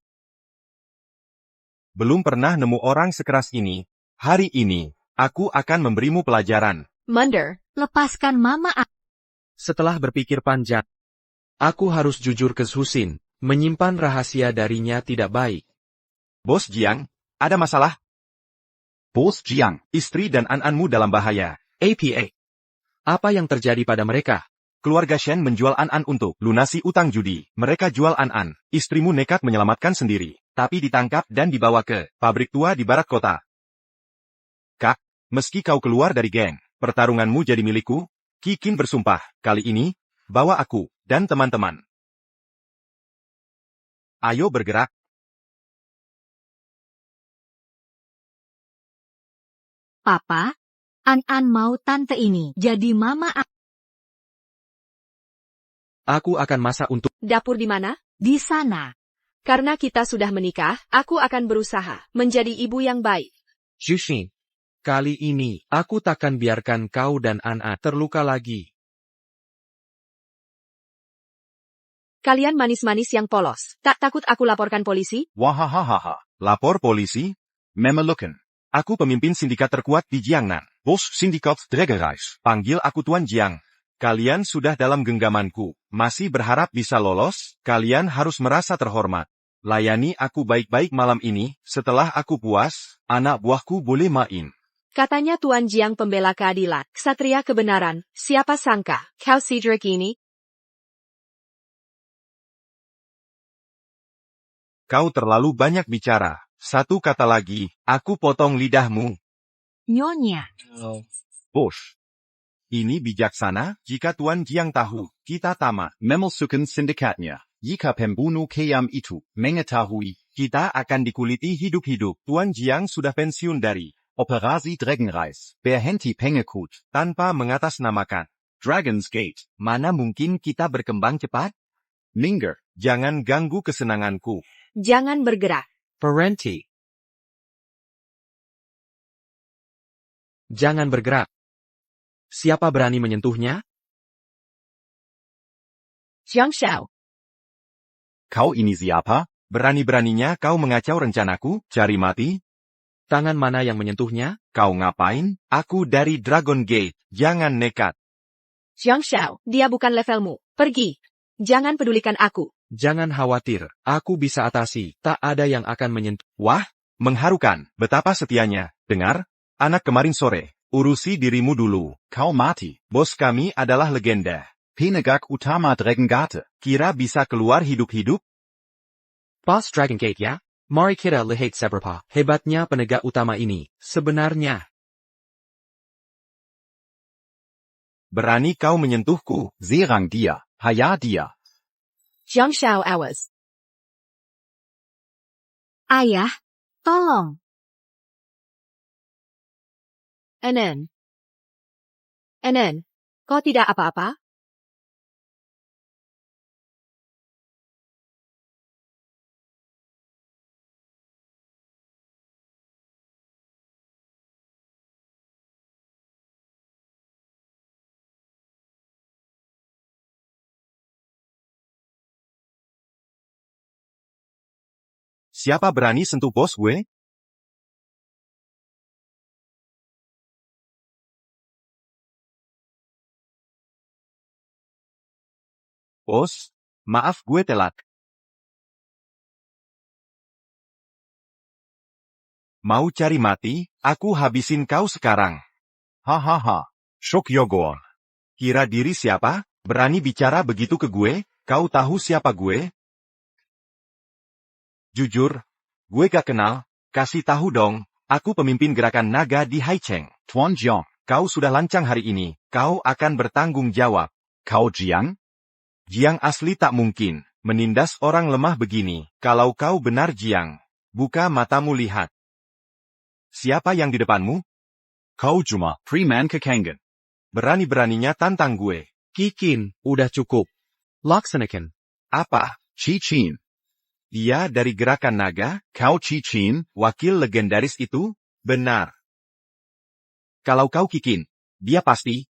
Belum pernah nemu orang sekeras ini. Hari ini, aku akan memberimu pelajaran. Mundur. Lepaskan mama. Setelah berpikir panjang, aku harus jujur ke Zuxin. Menyimpan rahasia darinya tidak baik. Bos Jiang, ada masalah? Bos Jiang. Istri dan An-anmu dalam bahaya. APA. Apa yang terjadi pada mereka? Keluarga Shen menjual An-an untuk lunasi utang judi. Mereka jual An-an. Istrimu nekat menyelamatkan sendiri, tapi ditangkap dan dibawa ke pabrik tua di barat kota. Kak, meski kau keluar dari geng, pertarunganmu jadi milikku. Kikin bersumpah, kali ini, bawa aku dan teman-teman. Ayo bergerak. Papa? An-an mau tante ini jadi mama. Aku akan masak untuk... Dapur di mana? Di sana. Karena kita sudah menikah, aku akan berusaha menjadi ibu yang baik. Zuxin. Kali ini, aku takkan biarkan kau dan An-an terluka lagi. Kalian manis-manis yang polos. Tak takut aku laporkan polisi? Wahahaha. Lapor polisi? Memerlukan. Aku pemimpin sindikat terkuat di Jiangnan. Bos Sindikat Dragereis. Panggil aku Tuan Jiang. Kalian sudah dalam genggamanku. Masih berharap bisa lolos? Kalian harus merasa terhormat. Layani aku baik-baik malam ini. Setelah aku puas, anak buahku boleh main. Katanya Tuan Jiang pembela keadilan, ksatria kebenaran, siapa sangka, kau Cedric ini? Kau terlalu banyak bicara. Satu kata lagi, aku potong lidahmu. Nyonya. Bos. Ini bijaksana, jika Tuan Jiang tahu, kita tamat. Memelsukan sindikatnya. Jika pembunuh kejam itu mengetahui, Kita akan dikuliti hidup-hidup. Tuan Jiang sudah pensiun dari Operasi Dragonreis, berhenti pengikut, tanpa mengatasnamakan. Dragon's Gate, Mana mungkin kita berkembang cepat? minggir, Jangan ganggu kesenanganku. Jangan bergerak. Berhenti. Jangan bergerak. Siapa berani menyentuhnya? Jiang Shao. kau ini siapa? Berani-beraninya kau mengacau rencanaku, cari mati? Tangan mana yang menyentuhnya? Kau ngapain? Aku dari Dragon Gate. Jangan nekat. Jiang Shao, dia bukan levelmu. Pergi. Jangan pedulikan aku. Jangan khawatir, aku bisa atasi. Tak ada yang akan menyentuh. Wah, mengharukan. Betapa setianya. Dengar? Anak kemarin sore. Urusi dirimu dulu. Kau mati. Bos kami adalah legenda. Penegak utama Dragongate. Kira bisa keluar hidup-hidup? Boss Dragon Gate ya? Mari kita lihat seberapa hebatnya penegak utama ini. Sebenarnya, Berani kau menyentuhku? Serang dia, haya dia. Jiang Shao awas. Ayah, tolong. Enen. Enen, kau tidak apa-apa? Siapa berani sentuh bos gue? Bos, maaf gue telat. Mau cari mati? Aku habisin kau sekarang. Hahaha. Shock Yogor. Kira diri siapa? Berani bicara begitu ke gue? Kau tahu siapa gue? Jujur, gue gak kenal. Kasih tahu dong. Aku pemimpin gerakan naga di Haicheng. Tuan Jiang. Kau sudah lancang hari ini. Kau akan bertanggung jawab. Kau Jiang? Jiang asli tak mungkin menindas orang lemah begini. Kalau kau benar Jiang, buka matamu lihat. Siapa yang di depanmu? Kau cuma Freeman Kekangan. Berani-beraninya tantang gue. Kikin, udah cukup. Laksanakan. Apa? Chi-Chin. Dia dari gerakan naga? Kau Chi-Chin? Wakil legendaris itu? Benar. Kalau kau Kikin, dia pasti.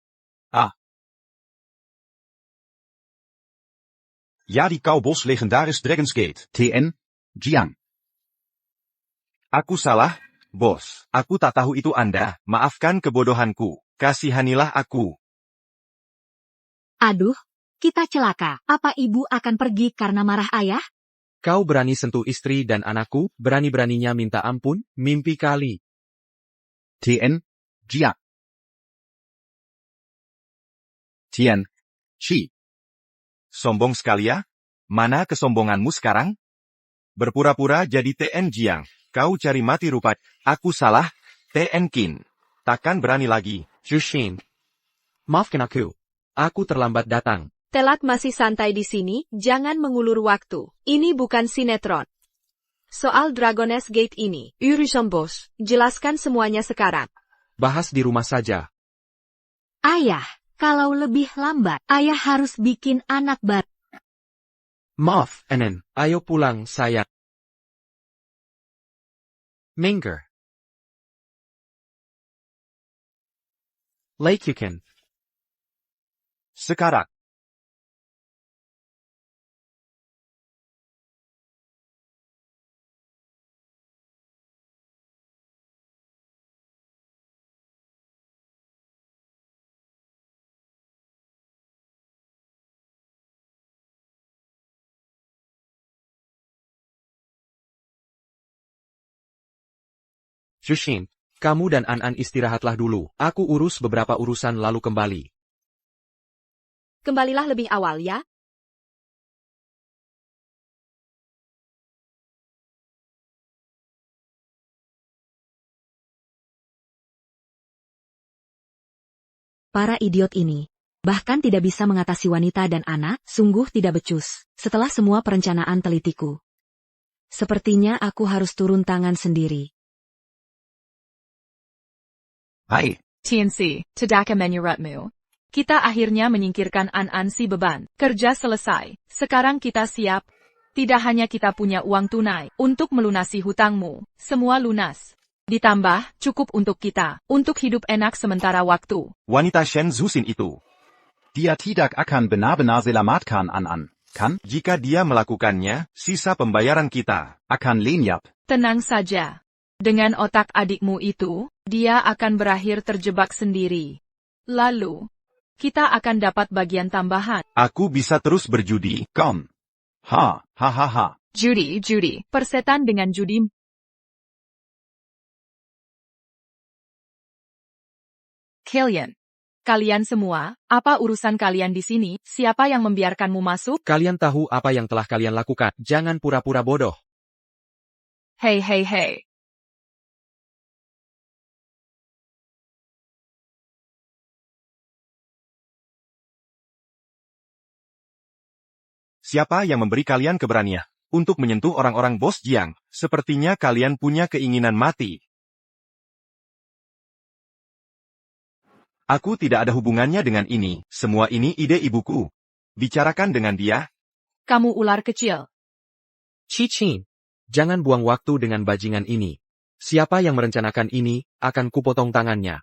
Jadi kau bos legendaris Dragon's Gate. TN? Jiang. Aku salah, bos. Aku tak tahu itu Anda. Maafkan kebodohanku. Kasihanilah aku. Aduh, kita celaka. Apa ibu akan pergi karena marah ayah? Kau berani sentuh istri dan anakku, berani-beraninya minta ampun, mimpi kali. TN? Jiang. Tian. Chi. Sombong sekali ya? Mana kesombonganmu sekarang? Berpura-pura jadi TN Jiang. Kau cari mati rupa. Aku salah, TN Kin. Takkan berani lagi. Jushin. Maafkan aku. Aku terlambat datang. Telat masih santai di sini, jangan mengulur waktu. Ini bukan sinetron. Soal Dragon's Gate ini, urusan bos, jelaskan semuanya sekarang. Bahas di rumah saja. Ayah, kalau lebih lambat, ayah harus bikin anak baru. Maaf, Enen. Ayo pulang, sayang. Minger. Lake Yukin. Sekarang. Jushin, kamu dan An istirahatlah dulu. Aku urus beberapa urusan lalu kembali. Kembalilah lebih awal ya. Para idiot ini bahkan tidak bisa mengatasi wanita dan anak, sungguh tidak becus. Setelah semua perencanaan telitiku, sepertinya aku harus turun tangan sendiri. Hai, TNC, Tadaka menurutmu? Kita akhirnya menyingkirkan An si beban. Kerja selesai. Sekarang kita siap. Tidak hanya kita punya uang tunai untuk melunasi hutangmu. Semua lunas. Ditambah, cukup untuk kita. Untuk hidup enak sementara waktu. Wanita Shen Zusin itu. dia tidak akan benar-benar selamatkan An, kan? Jika dia melakukannya, sisa pembayaran kita Akan lenyap. Tenang saja. Dengan otak adikmu itu, dia akan berakhir terjebak sendiri. Lalu, kita akan dapat bagian tambahan. Aku bisa terus berjudi. Kom. Ha, ha, ha, ha. Judi, persetan dengan judi. Kalian semua, apa urusan kalian di sini? Siapa yang membiarkanmu masuk? Kalian tahu apa yang telah kalian lakukan. Jangan pura-pura bodoh. Hei. Siapa yang memberi kalian keberanian untuk menyentuh orang-orang bos Jiang? Sepertinya kalian punya keinginan mati. Aku tidak ada hubungannya dengan ini. Semua ini ide ibuku. Bicarakan dengan dia. Kamu ular kecil. Chin, jangan buang waktu dengan bajingan ini. Siapa yang merencanakan ini, akan kupotong tangannya.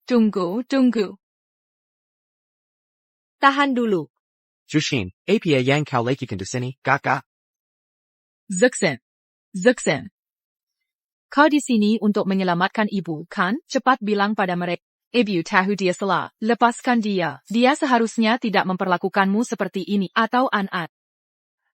Tunggu. Tahan dulu. Jushin, apa yang kau lakukan di sini? Kakak, Zuxin. Kau di sini untuk menyelamatkan ibu, kan? Cepat bilang pada mereka. Ibu tahu dia salah. Lepaskan dia. Dia seharusnya tidak memperlakukanmu seperti ini atau An.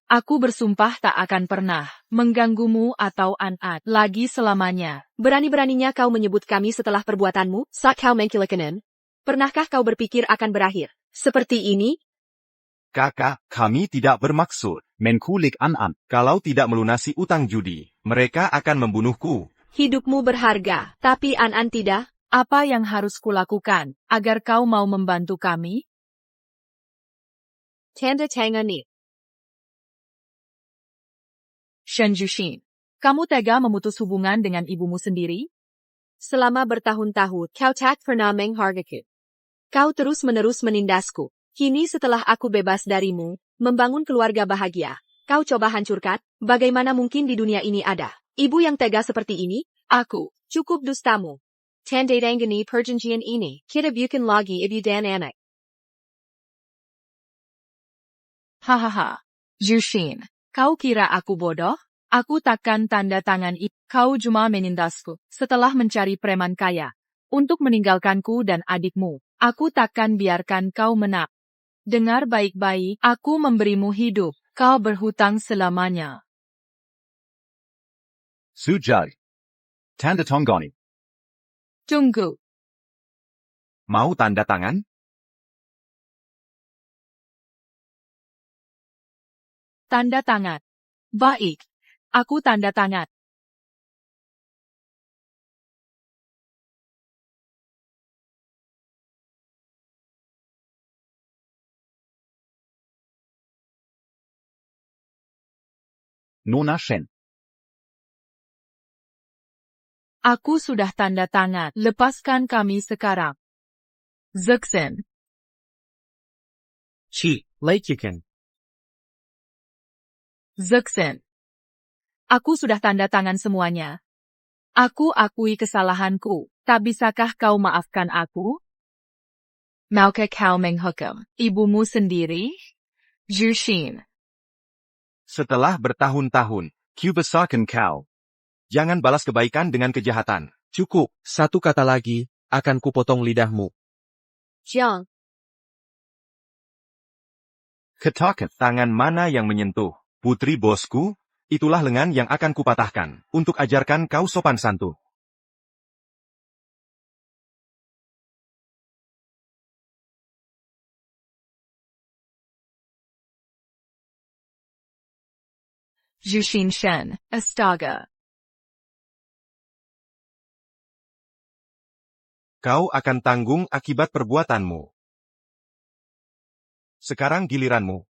Aku bersumpah tak akan pernah mengganggumu atau An lagi selamanya. Berani-beraninya kau menyebut kami setelah perbuatanmu, saat kau mengkilakanan. Pernahkah kau berpikir akan berakhir seperti ini? kakak, kami tidak bermaksud. Menkulik An. Kalau tidak melunasi utang judi, mereka akan membunuhku. Hidupmu berharga, tapi An tidak. Apa yang harus kulakukan agar kau mau membantu kami? Tanda tangan ni. Shen Jushin, kamu tega memutus hubungan dengan ibumu sendiri? Selama bertahun-tahun, kau tak pernah menghargaku. Kau terus-menerus menindasku. Kini setelah aku bebas darimu, membangun keluarga bahagia, kau coba hancurkan? Bagaimana mungkin di dunia ini ada ibu yang tega seperti ini? Aku, cukup dustamu. Tandangani perjanjian ini, kita bukan lagi ibu dan anak. Hahaha. Jushin, kau kira aku bodoh? Aku takkan tanda tangan itu. Kau cuma menindasku setelah mencari preman kaya untuk meninggalkanku dan adikmu. Aku takkan biarkan kau menang. Dengar baik-baik, aku memberimu hidup. Kau berhutang selamanya. Sujai. Tanda Tongoni. Tunggu. Mau tanda tangan? Tanda tangan. Baik. Aku tanda tangan. Nona Shen. Aku sudah tanda tangan. Lepaskan kami sekarang. Zuxin. Lakukan. Zuxin. Aku sudah tanda tangan semuanya. Aku akui kesalahanku. Tak bisakah kau maafkan aku? Maukah kau menghukum ibumu sendiri? Jushin. Setelah bertahun-tahun, Q besarkan kau. Jangan balas kebaikan dengan kejahatan. Cukup, satu kata lagi, akan kupotong lidahmu. Jiang, Katakan. Tangan mana yang menyentuh putri bosku? Itulah lengan yang akan kupatahkan, untuk ajarkan kau sopan santun. Jushin Shen, astaga. Kau akan tanggung akibat perbuatanmu. Sekarang giliranmu.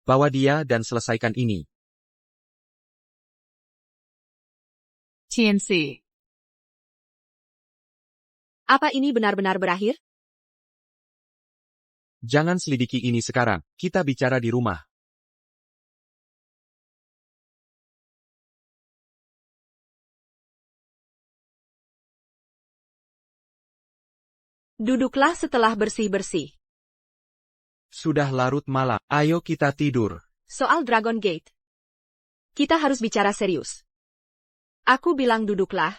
Bawa dia dan selesaikan ini. TNC. Apa ini benar-benar berakhir? Jangan selidiki ini sekarang, kita bicara di rumah. Duduklah setelah bersih-bersih. Sudah larut malam, ayo kita tidur. Soal Dragon Gate. Kita harus bicara serius. Aku bilang duduklah.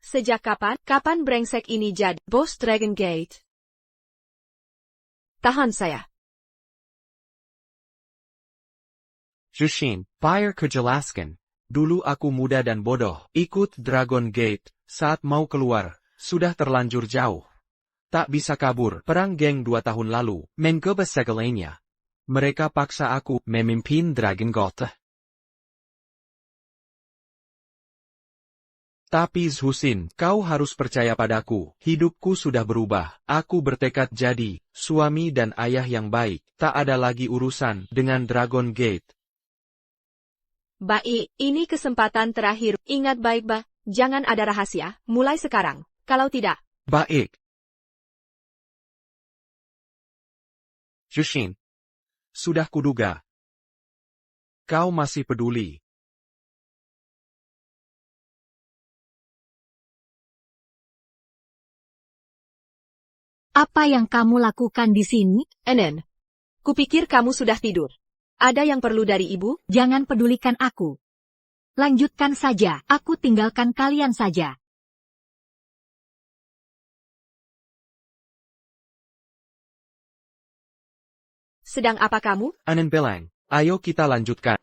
Sejak kapan brengsek ini jadi bos Dragon Gate? Tahan saya. Jushin, biar kejelaskan. Dulu aku muda dan bodoh, ikut Dragon Gate, saat mau keluar, sudah terlanjur jauh. Tak bisa kabur, perang geng 2 tahun lalu, mencoba segalanya. Mereka paksa aku memimpin Dragon Gate. Tapi Jushin, kau harus percaya padaku, hidupku sudah berubah, aku bertekad jadi suami dan ayah yang baik, tak ada lagi urusan dengan Dragon Gate. Baik, ini kesempatan terakhir. Ingat baik-baik, jangan ada rahasia, mulai sekarang. Kalau tidak, Baik. Jushin. Sudah kuduga. Kau masih peduli. Apa yang kamu lakukan di sini? Enen, kupikir kamu sudah tidur. Ada yang perlu dari ibu? Jangan pedulikan aku. Lanjutkan saja, aku tinggalkan kalian saja. Sedang apa kamu? Anen bilang, ayo kita lanjutkan.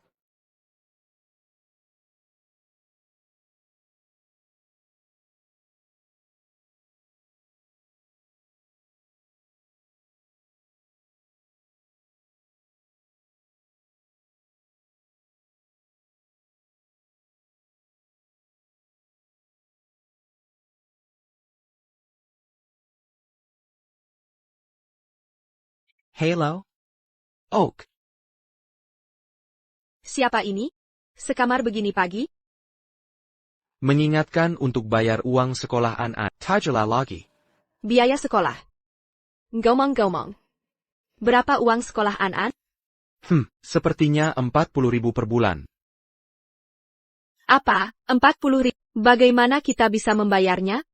Halo? Oak. Siapa ini? Sekamar begini pagi? Mengingatkan untuk bayar uang sekolah anak. Tajlah lagi. Biaya sekolah. Ngomong-ngomong. Berapa uang sekolah An-An? Sepertinya 40.000 per bulan. Apa? 40.000. Bagaimana kita bisa membayarnya?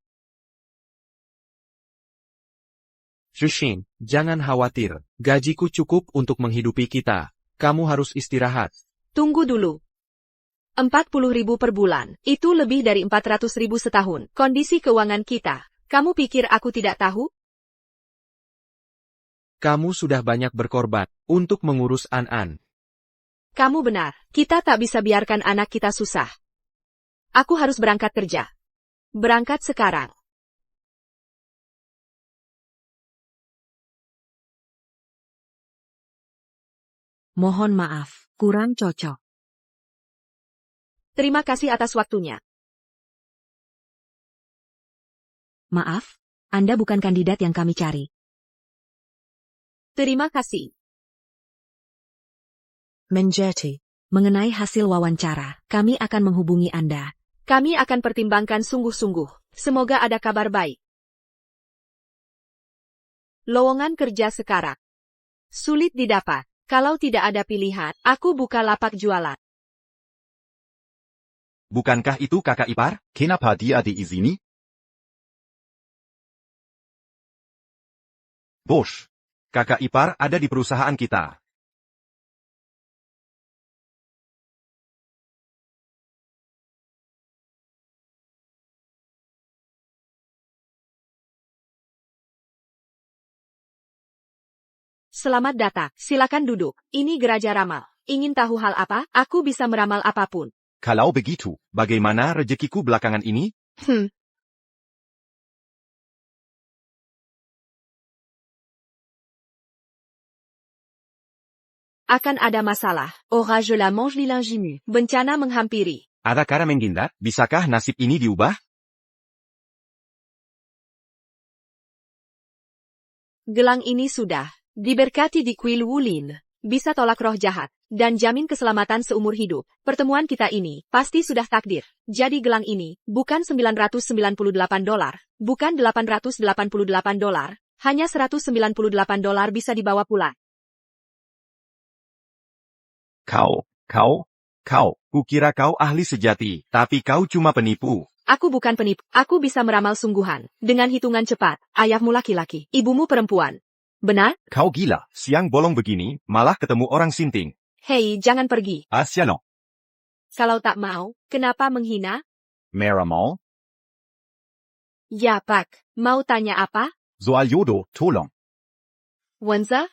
Jushin, jangan khawatir. Gajiku cukup untuk menghidupi kita. Kamu harus istirahat. Tunggu dulu. 40.000 per bulan, itu lebih dari 400.000 setahun. Kondisi keuangan kita, kamu pikir aku tidak tahu? Kamu sudah banyak berkorban untuk mengurus An-An. Kamu benar, kita tak bisa biarkan anak kita susah. Aku harus berangkat kerja. Berangkat sekarang. Mohon maaf, kurang cocok. Terima kasih atas waktunya. Maaf, Anda bukan kandidat yang kami cari. Terima kasih. Menjati. Mengenai hasil wawancara, kami akan menghubungi Anda. Kami akan pertimbangkan sungguh-sungguh. Semoga ada kabar baik. Lowongan kerja sekarang. Sulit didapat. Kalau tidak ada pilihan, aku buka lapak jualan. Bukankah itu kakak ipar? Kenapa dia di sini? Bos. Kakak ipar ada di perusahaan kita. Selamat datang, silakan duduk. Ini Geraja Ramal. Ingin tahu hal apa? Aku bisa meramal apapun. Kalau begitu, bagaimana rezekiku belakangan ini? Akan ada masalah. Orage la mange lilingimu. Bencana menghampiri. Ada cara menghindar? Bisakah nasib ini diubah? Gelang ini sudah diberkati di kuil Wulin. Bisa tolak roh jahat, dan jamin keselamatan seumur hidup. Pertemuan kita ini pasti sudah takdir. Jadi gelang ini bukan $998, bukan $888, hanya $198 bisa dibawa pulang. Kau. Kukira kau ahli sejati, tapi kau cuma penipu. Aku bukan penipu, aku bisa meramal sungguhan. Dengan hitungan cepat, ayahmu laki-laki, ibumu perempuan. Benar? Kau gila, siang bolong begini, malah ketemu orang sinting. Hei, jangan pergi. Asiano. Kalau tak mau, kenapa menghina? Meramal. Ya, Pak. Mau tanya apa? Soal Yodo, tolong. Wenza?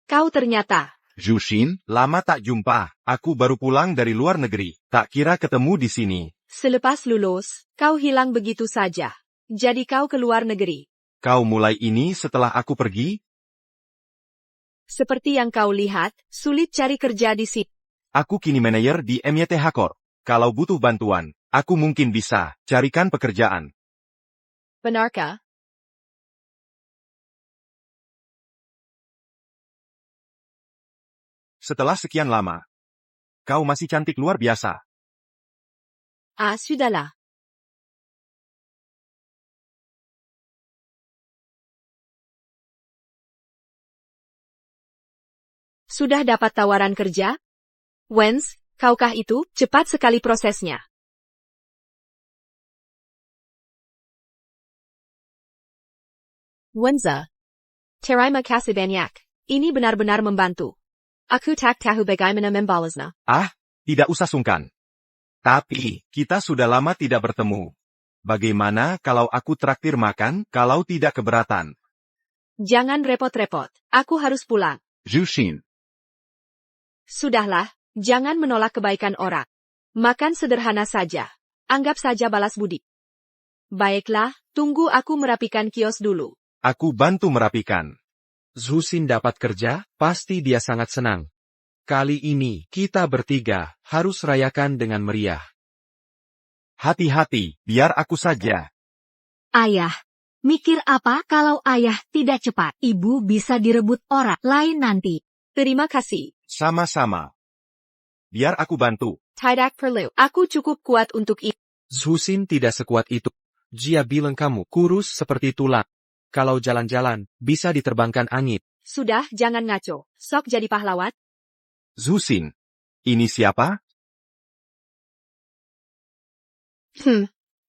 Kau ternyata. Jushin, Lama tak jumpa, aku baru pulang dari luar negeri, tak kira ketemu di sini. Selepas lulus, kau hilang begitu saja. Jadi kau ke luar negeri. Kau mulai ini setelah aku pergi? Seperti yang kau lihat, sulit cari kerja di sini. Aku kini manajer di MYTH Corp. Kalau butuh bantuan, aku mungkin bisa carikan pekerjaan. Benarkah? Setelah sekian lama, kau masih cantik luar biasa. Ah, sudahlah. Sudah dapat tawaran kerja? Wenz, kaukah itu? Cepat sekali prosesnya. Wenza. Terima kasih banyak. Ini benar-benar membantu. Aku tak tahu bagaimana membalasnya. Tidak usah sungkan. Tapi, kita sudah lama tidak bertemu. Bagaimana kalau aku traktir makan, kalau tidak keberatan? Jangan repot-repot. Aku harus pulang. Jushin. Sudahlah, jangan menolak kebaikan orang. Makan sederhana saja. Anggap saja balas budi. Baiklah, tunggu aku merapikan kios dulu. Aku bantu merapikan. Jushin dapat kerja, pasti dia sangat senang. Kali ini, kita bertiga harus rayakan dengan meriah. Hati-hati, biar aku saja. Ayah, mikir apa kalau ayah tidak cepat? Ibu bisa direbut orang lain nanti. Terima kasih. Sama-sama. Biar aku bantu. Tidak perlu. Aku cukup kuat untuk itu. Jushin tidak sekuat itu. Dia bilang kamu kurus seperti tulang. Kalau jalan-jalan, bisa diterbangkan angin. Sudah, jangan ngaco. Sok jadi pahlawan. Jushin. Ini siapa?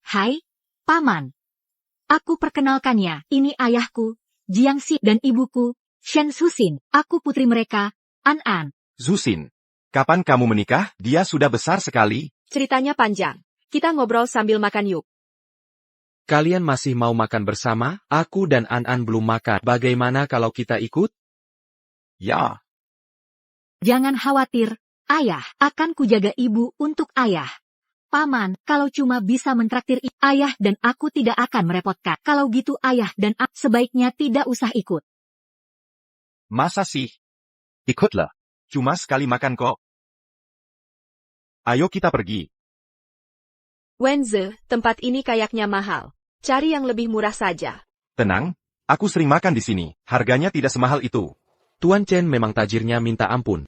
Hai, Paman. Aku perkenalkannya, ini ayahku, Jiangxi dan ibuku, Shen Susin. Aku putri mereka, An. Jushin. Kapan kamu menikah? Dia sudah besar sekali. Ceritanya panjang. Kita ngobrol sambil makan yuk. Kalian masih mau makan bersama? Aku dan An belum makan. Bagaimana kalau kita ikut? Ja. Jangan khawatir, ayah, akan kujaga ibu untuk ayah. Paman, kalau cuma bisa mentraktir ayah dan aku tidak akan merepotkan. Kalau gitu ayah dan aku sebaiknya tidak usah ikut. Masa sih? Ikutlah. Cuma sekali makan kok. Ayo kita pergi. Wenze, tempat ini kayaknya mahal. Cari yang lebih murah saja. Tenang, aku sering makan di sini. Harganya tidak semahal itu. Tuan Chen memang tajirnya minta ampun.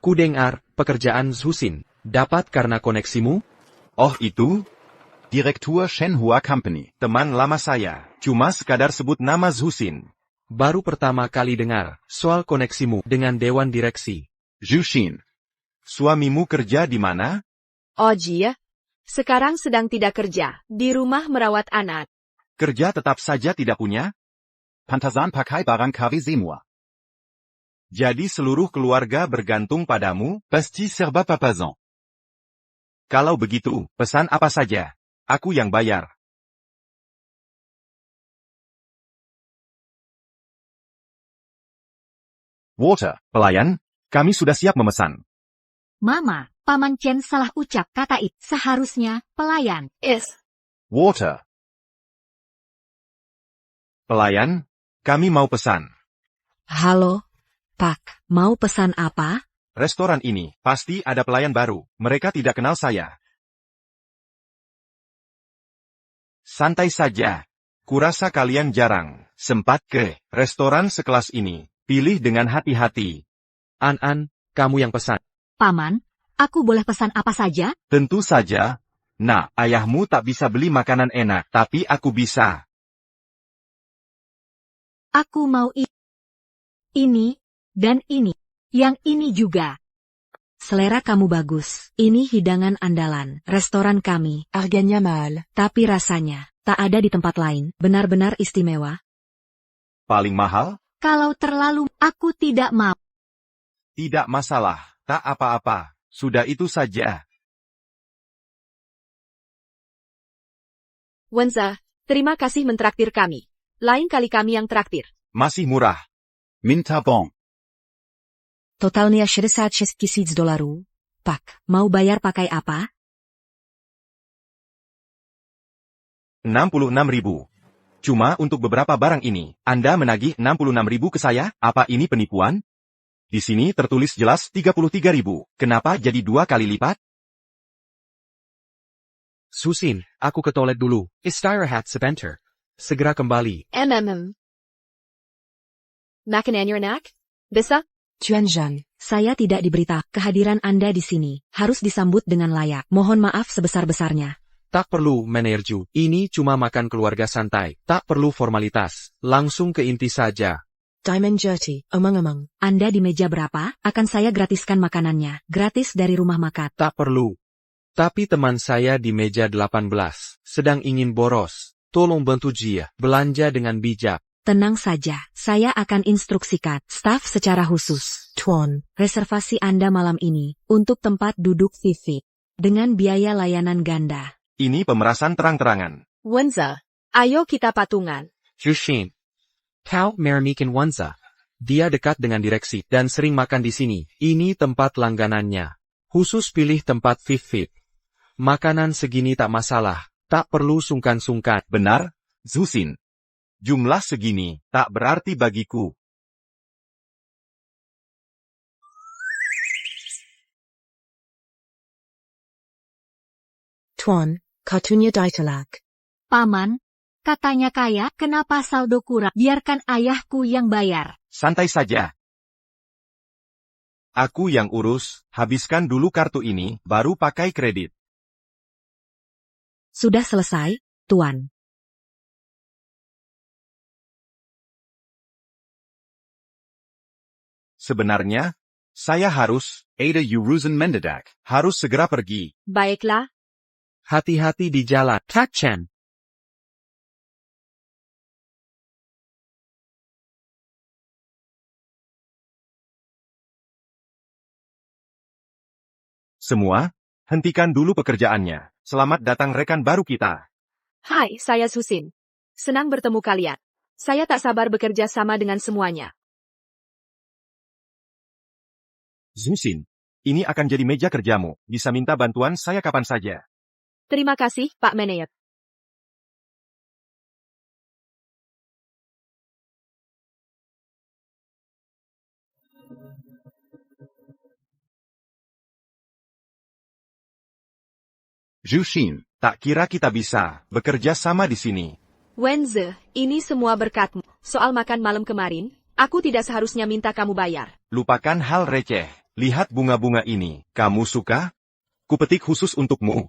Ku dengar, pekerjaan Jushin dapat karena koneksimu? Oh itu? Direktur Shenhua Company. Teman lama saya. Cuma sekadar sebut nama Jushin. Baru pertama kali dengar soal koneksimu dengan Dewan Direksi. Jushin. Suamimu kerja di mana? Oh Jia. Sekarang sedang tidak kerja. Di rumah merawat anak. Kerja tetap saja tidak punya? Pantasan pakai barang KW semua. Jadi seluruh keluarga bergantung padamu? Pasti serba papazan. Kalau begitu, pesan apa saja? Aku yang bayar. Water. Pelayan, kami sudah siap memesan. Mama, Paman Chen salah ucap kata itu. Seharusnya pelayan. Water. Pelayan, kami mau pesan. Halo, Pak, mau pesan apa? Restoran ini, pasti ada pelayan baru. Mereka tidak kenal saya. Santai saja. Kurasa kalian jarang sempat ke restoran sekelas ini. Pilih dengan hati-hati. An, kamu yang pesan. Paman, aku boleh pesan apa saja? Tentu saja. Nah, ayahmu tak bisa beli makanan enak, tapi aku bisa. Aku mau ini, dan ini. Yang ini juga. Selera kamu bagus. Ini hidangan andalan restoran kami. Harganya mahal. Tapi rasanya tak ada di tempat lain. Benar-benar istimewa. Paling mahal? Kalau terlalu, aku tidak mau. Tidak masalah. Tak apa-apa. Sudah itu saja. Wenza, terima kasih mentraktir kami. Lain kali kami yang traktir. Masih murah. Minta bon. Totalnya $66,000. Pak, mau bayar pakai apa? 66.000. Cuma untuk beberapa barang ini, Anda menagih 66.000 ke saya? Apa ini penipuan? Di sini tertulis jelas 33.000. Kenapa jadi 2 kali lipat? Susin, aku ke toilet dulu. Istirahat sebentar. Segera kembali. Makan your nak? Bisa? Tuan Zhang. Saya tidak diberita kehadiran Anda di sini. Harus disambut dengan layak. Mohon maaf sebesar-besarnya. Tak perlu, Menerju. Ini cuma makan keluarga santai. Tak perlu formalitas. Langsung ke inti saja. Diamond Jerty. Omong-omong. Anda di meja berapa? Akan saya gratiskan makanannya. Gratis dari rumah makan. Tak perlu. Tapi teman saya di meja 18 sedang ingin boros. Tolong bantu dia belanja dengan bijak. Tenang saja, saya akan instruksikan staf secara khusus. Tuan. Reservasi Anda malam ini untuk tempat duduk VIP dengan biaya layanan ganda. Ini pemerasan terang-terangan. Wenza, ayo kita patungan. Jushin. Kau meremikan Wenza. Dia dekat dengan direksi dan sering makan di sini. Ini tempat langganannya. Khusus pilih tempat VIP. Makanan segini tak masalah. Tak perlu sungkan-sungkan. Benar, Zusin. Jumlah segini tak berarti bagiku. Tuan. Kartunya ditolak. Paman, katanya kaya, kenapa saldo kurang? Biarkan ayahku yang bayar. Santai saja. Aku yang urus, habiskan dulu kartu ini, baru pakai kredit. Sudah selesai, Tuan. Sebenarnya, saya harus Ada Uruzen Mendadak. segera pergi. Baiklah, Hati-hati di jalan. Kak Chen. Semua, hentikan dulu pekerjaannya. Selamat datang rekan baru kita. hai, saya Susin. Senang bertemu kalian. Saya tak sabar bekerja sama dengan semuanya. Zusin, ini akan jadi meja kerjamu. Bisa minta bantuan saya kapan saja. Terima kasih, Pak Manager. Jushin. Tak kira kita bisa bekerja sama di sini. Wenze, ini semua berkatmu. Soal makan malam kemarin, aku tidak seharusnya minta kamu bayar. Lupakan hal receh. Lihat bunga-bunga ini. Kamu suka? Kupetik khusus untukmu.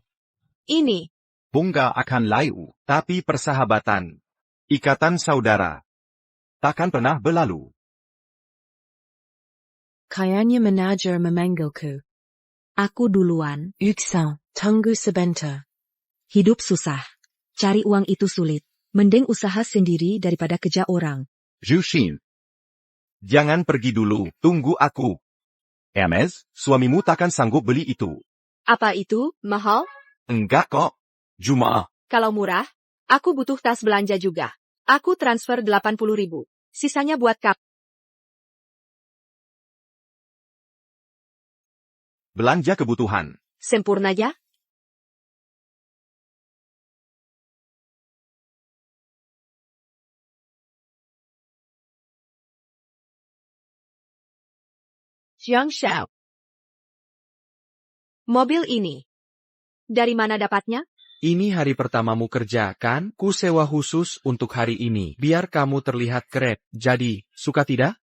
Ini, Bunga akan layu. Tapi persahabatan. Ikatan saudara. Takkan pernah berlalu. Kayanya manager memanggilku. Aku duluan. Uksan. Tunggu sebentar. Hidup susah. Cari uang itu sulit. Mending usaha sendiri daripada kerja orang. Jushin. Jangan pergi dulu. Tunggu aku. Hermes. Suamimu takkan sanggup beli itu. apa itu, mahal? Enggak kok. Cuma. Kalau murah, aku butuh tas belanja juga. Aku transfer 80.000. Sisanya buat kap. Belanja kebutuhan. Sempurna ya? Jiang Xiao. Mobil ini. Dari mana dapatnya? Ini hari pertamamu kerja, kan? Ku sewa khusus untuk hari ini, biar kamu terlihat keren. Jadi, suka tidak?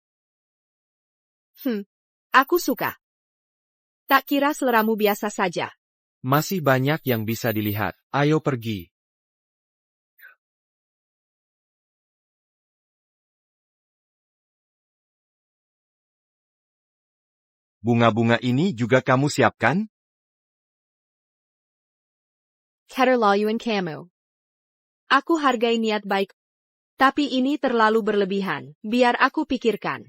Aku suka. Tak kira seleramu biasa saja. Masih banyak yang bisa dilihat. Ayo pergi. Bunga-bunga ini juga kamu siapkan? Keterlaluan kamu. Aku hargai niat baik. Tapi ini terlalu berlebihan. Biar aku pikirkan.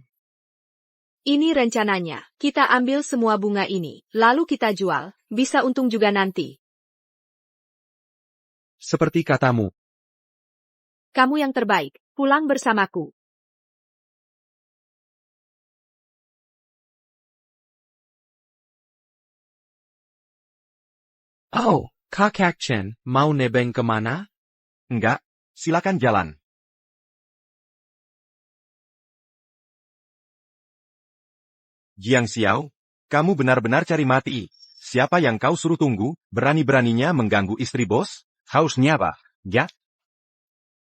Ini rencananya. Kita ambil semua bunga ini. Lalu kita jual. Bisa untung juga nanti. Seperti katamu. Kamu yang terbaik. Pulang bersamaku. Oh, Kakak Chen, mau nebeng kemana? Enggak, silakan jalan. Jiang Xiao, kamu benar-benar cari mati. Siapa yang kau suruh tunggu, berani-beraninya mengganggu istri bos? Hausnya apa? Ya?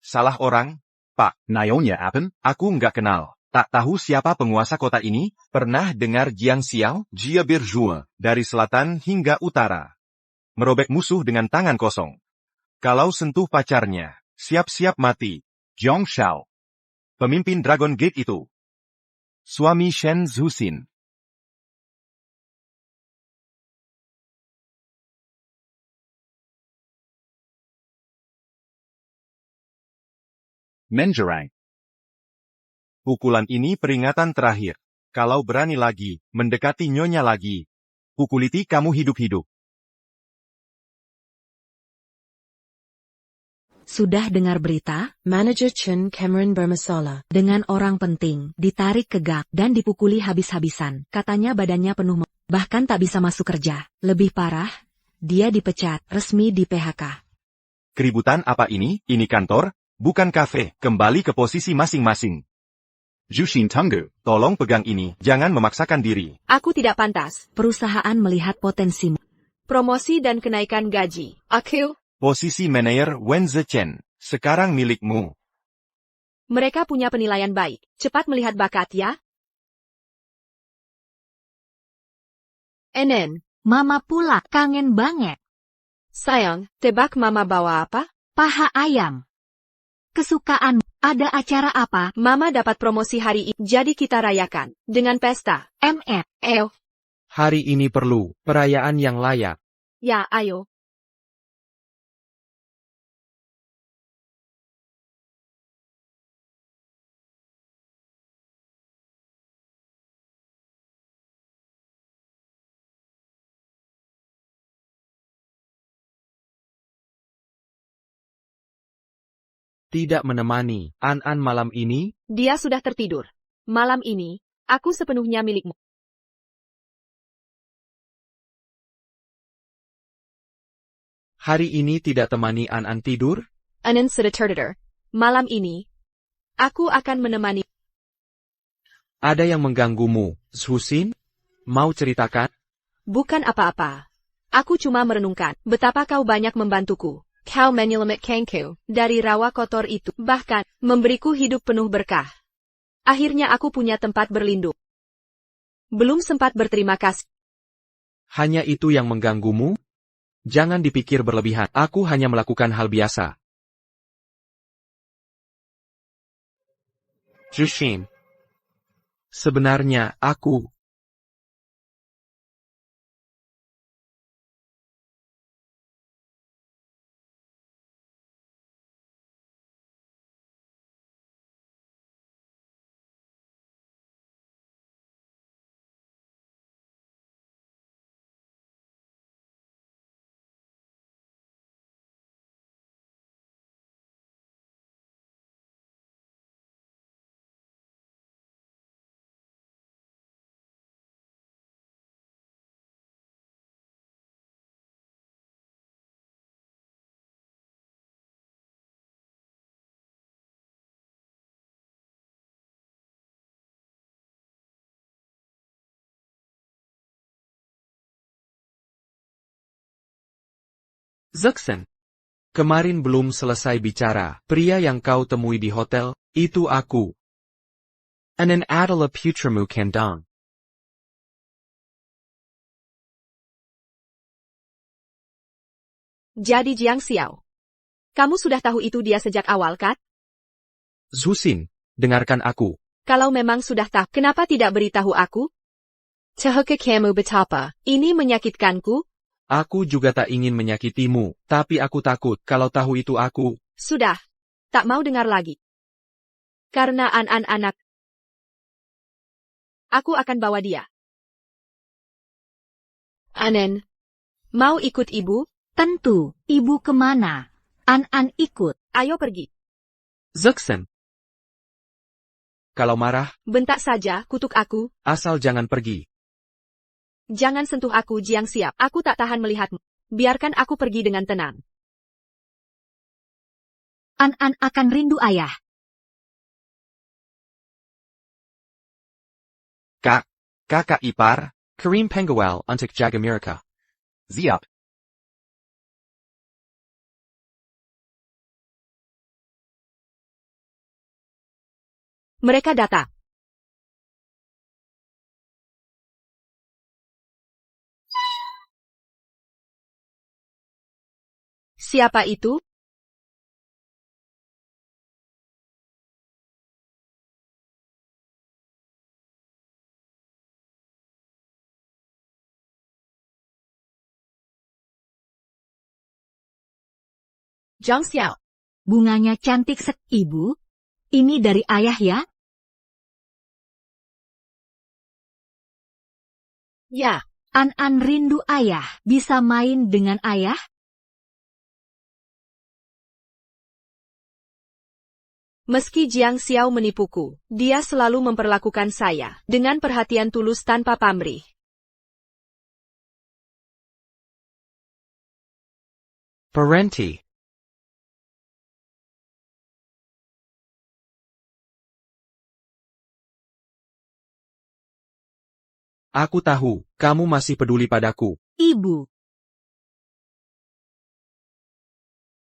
Salah orang, Pak. Nyonya Appen? Aku nggak kenal. Tak tahu siapa penguasa kota ini? Pernah dengar Jiang Xiao? Jia Berjua, dari selatan hingga utara. Merobek musuh dengan tangan kosong. Kalau sentuh pacarnya, siap-siap mati. Jiang Shao. Pemimpin Dragon Gate itu. Suami Shen Zuxin. Menjerang. Pukulan ini peringatan terakhir. Kalau berani lagi, mendekati nyonya lagi. Pukuliti kamu hidup-hidup. Sudah dengar berita? Manager Chen Cameron bermasalah. Dengan orang penting, ditarik ke gak dan dipukuli habis-habisan. Katanya badannya penuh bahkan tak bisa masuk kerja. Lebih parah, dia dipecat, resmi di PHK. Keributan apa ini? Ini kantor, bukan kafe. Kembali ke posisi masing-masing. Jushin Tunggu. Tolong pegang ini, jangan memaksakan diri. Aku tidak pantas. Perusahaan melihat potensimu. Promosi dan kenaikan gaji. Aku. Posisi manajer Wen Zhechen, sekarang milikmu. Mereka punya penilaian baik. Cepat melihat bakat ya. Enen. Mama pula kangen banget. Sayang, tebak mama bawa apa? Paha ayam. Kesukaan, ada acara apa? Mama dapat promosi hari ini, jadi kita rayakan. Dengan pesta. Ayo. Hari ini perlu perayaan yang layak. Ya, ayo. Tidak menemani An-An malam ini? Dia sudah tertidur. Malam ini, aku sepenuhnya milikmu. Hari ini tidak temani An-An tidur? Enen sudah tertidur. Malam ini, aku akan menemani. Ada yang mengganggumu, Zuxin? Mau ceritakan? Bukan apa-apa. Aku cuma merenungkan betapa kau banyak membantuku. Kau menyelamat Kangku dari rawa kotor itu, bahkan memberiku hidup penuh berkah. Akhirnya aku punya tempat berlindung. Belum sempat berterima kasih. Hanya itu yang mengganggumu? Jangan dipikir berlebihan, aku hanya melakukan hal biasa. Jushin. Sebenarnya, aku Zuxan. Kemarin belum selesai bicara. Pria yang kau temui di hotel, itu aku. Anan adalah putramu kandang. Jadi Jiang Xiao. Kamu sudah tahu itu dia sejak awal, kan? Zuxin, dengarkan aku. Kalau memang sudah tahu, kenapa tidak beritahu aku? Tahukah kamu betapa ini menyakitkanku? Aku juga tak ingin menyakitimu, tapi aku takut kalau tahu itu aku. Sudah. Tak mau dengar lagi. Karena anak-anak. Aku akan bawa dia. Anen. Mau ikut ibu? Tentu, ibu kemana? An ikut. Ayo pergi. Zuxan. Kalau marah, Bentak saja, kutuk aku. asal jangan pergi. Jangan sentuh aku, Jiang Xiao. Aku tak tahan melihatmu. Biarkan aku pergi dengan tenang. An akan rindu ayah. Kakak ipar, Karim Pengawal untuk jaga Mirka. Siap. Mereka datang. Siapa itu? Jiang Xiao. Bunganya cantik ibu. Ini dari ayah ya? Ya. An rindu ayah. Bisa main dengan ayah? Meski Jiang Xiao menipuku, dia selalu memperlakukan saya dengan perhatian tulus tanpa pamrih. Parenti. Aku tahu, kamu masih peduli padaku. Ibu.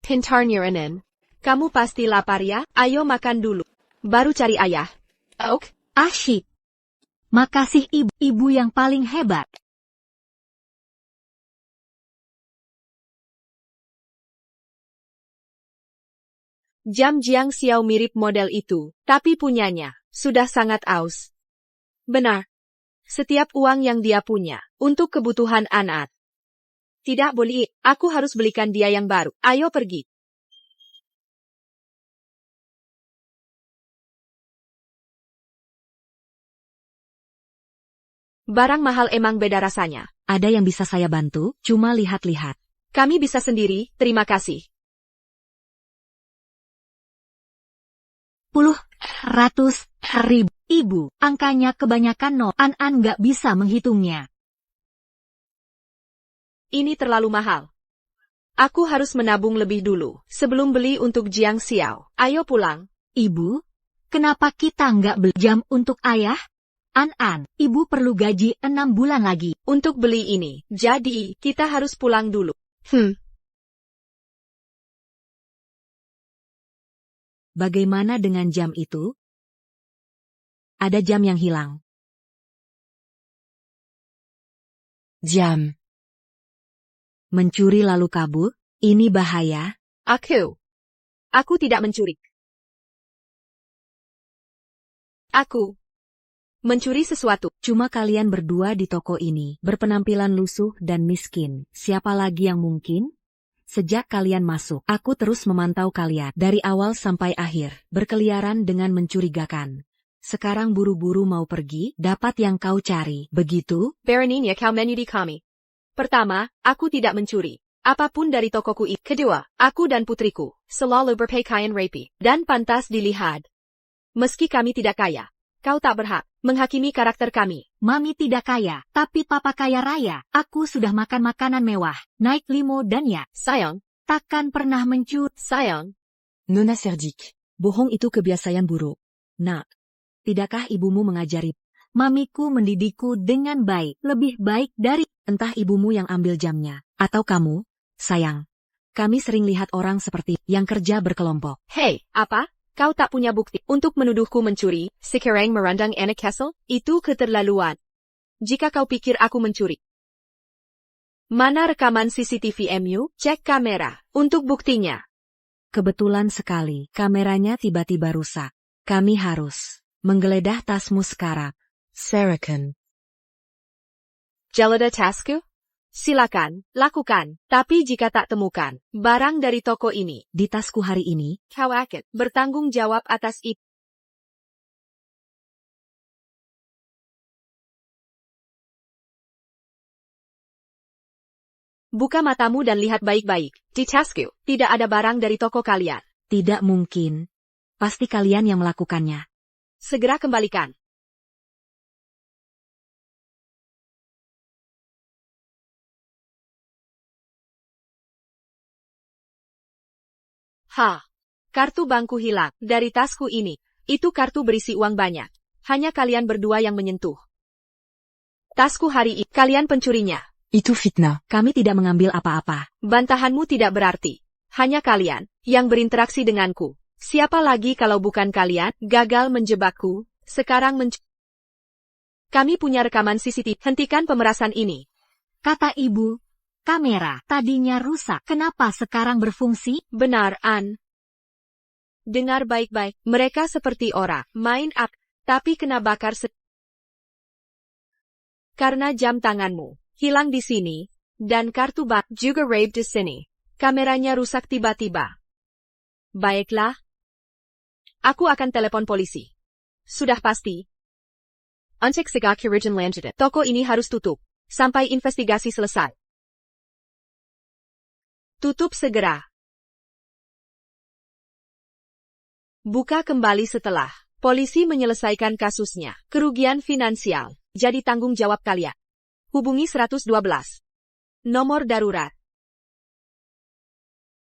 Pintar Nyiranen. Kamu pasti lapar ya? Ayo makan dulu. Baru cari ayah. Ok. Asyik. Makasih ibu. Ibu yang paling hebat. Jam Jiang Xiao mirip model itu, tapi punyanya sudah sangat aus. Benar. Setiap uang yang dia punya, untuk kebutuhan anak. Tidak boleh, aku harus belikan dia yang baru. Ayo pergi. Barang mahal emang beda rasanya. Ada yang bisa saya bantu? Cuma lihat-lihat. Kami bisa sendiri, terima kasih. Puluh, ratus, ribu. Ibu, angkanya kebanyakan nol. An nggak bisa menghitungnya. Ini terlalu mahal. Aku harus menabung lebih dulu, sebelum beli untuk Jiang Xiao. Ayo pulang. Ibu, kenapa kita nggak beli jam untuk ayah? An, ibu perlu gaji 6 bulan lagi. Untuk beli ini, jadi kita harus pulang dulu. Bagaimana dengan jam itu? Ada jam yang hilang. Jam. Mencuri lalu kabur? Ini bahaya. Aku tidak mencuri. Aku mencuri sesuatu. Cuma kalian berdua di toko ini, berpenampilan lusuh dan miskin. Siapa lagi yang mungkin? Sejak kalian masuk, aku terus memantau kalian dari awal sampai akhir, berkeliaran dengan mencurigakan. Sekarang buru-buru mau pergi, dapat yang kau cari, begitu? Beraninya kau menyudi kami. Pertama, aku tidak mencuri apapun dari tokoku itu. Kedua, aku dan putriku selalu berpakaian rapi dan pantas dilihat. Meski kami tidak kaya, kau tak berhak menghakimi karakter kami. Mami tidak kaya, tapi papa kaya raya. Aku sudah makan makanan mewah, naik limo dan ya. Sayang, Takkan pernah mencuri. sayang. Nona Serdik, bohong itu kebiasaan buruk. Nak, tidakkah ibumu mengajari? Mamiku mendidikku dengan baik, lebih baik dari... Entah ibumu yang ambil jamnya, atau kamu, sayang. Kami sering lihat orang seperti yang kerja berkelompok. Hei, apa? Kau tak punya bukti untuk menuduhku mencuri, sekarang merandang anak Castle? Itu keterlaluan. Jika kau pikir aku mencuri. Mana rekaman CCTV MU? Cek kamera, untuk buktinya. Kebetulan sekali, kameranya tiba-tiba rusak. Kami harus menggeledah tasmu sekarang. Saracen. Jelada tasku? Silakan, lakukan. Tapi jika tak temukan barang dari toko ini Di tasku hari ini, kau akan bertanggung jawab atas itu. Buka matamu dan lihat baik-baik. Di tasku, tidak ada barang dari toko kalian. tidak mungkin. Pasti kalian yang melakukannya. Segera kembalikan. Kartu bankku hilang dari tasku ini. Itu kartu berisi uang banyak. Hanya kalian berdua yang menyentuh tasku hari ini. Kalian pencurinya. Itu fitnah. Kami tidak mengambil apa-apa. Bantahanmu tidak berarti. Hanya kalian yang berinteraksi denganku. Siapa lagi kalau bukan kalian gagal menjebakku, sekarang Kami punya rekaman CCTV. Hentikan pemerasan ini. Kata ibu, kamera tadinya rusak. Kenapa sekarang berfungsi? Benar, An. Dengar baik-baik. Mereka seperti orang main up, tapi kena bakar karena jam tanganmu hilang di sini, dan kartu bank juga raib di sini. Kameranya rusak tiba-tiba. Baiklah. Aku akan telepon polisi. Sudah pasti. Untuk segera kirijan lanjutan. Toko ini harus tutup sampai investigasi selesai. Tutup segera. Buka kembali setelah polisi menyelesaikan kasusnya. Kerugian finansial jadi tanggung jawab kalian. Hubungi 112. Nomor darurat.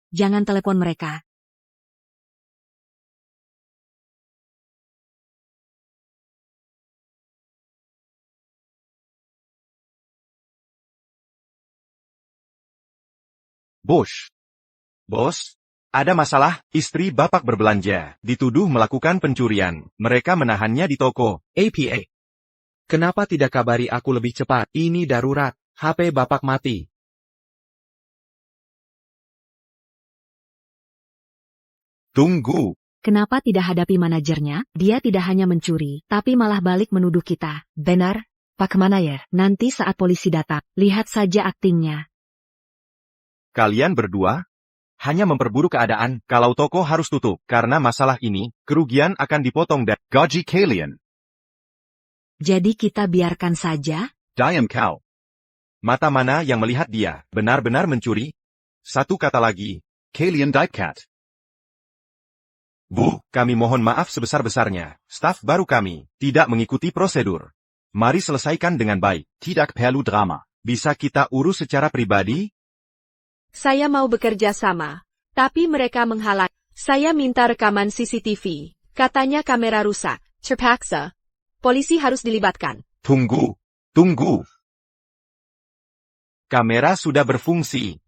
Jangan telepon mereka. Bush. Bos, ada masalah. Istri Bapak berbelanja, dituduh melakukan pencurian. Mereka menahannya di toko. APA. Kenapa tidak kabari aku lebih cepat? Ini darurat. HP Bapak mati. Tunggu. Kenapa tidak hadapi manajernya? Dia tidak hanya mencuri, tapi malah balik menuduh kita. Benar, Pak Manayer. Nanti saat polisi datang, lihat saja aktingnya. Kalian berdua hanya memperburuk keadaan. Kalau toko harus tutup karena masalah ini, kerugian akan dipotong dari gaji kalian. Jadi kita biarkan saja? Diam kau. Mata mana yang melihat dia benar-benar mencuri? Satu kata lagi. Kalian dipecat. Bu, kami mohon maaf sebesar-besarnya. Staf baru kami tidak mengikuti prosedur. Mari selesaikan dengan baik. Tidak perlu drama. Bisa kita urus secara pribadi? Saya mau bekerja sama, tapi mereka menghalang. Saya minta rekaman CCTV. Katanya kamera rusak. Terpaksa. Polisi harus dilibatkan. Tunggu. Tunggu. Kamera sudah berfungsi.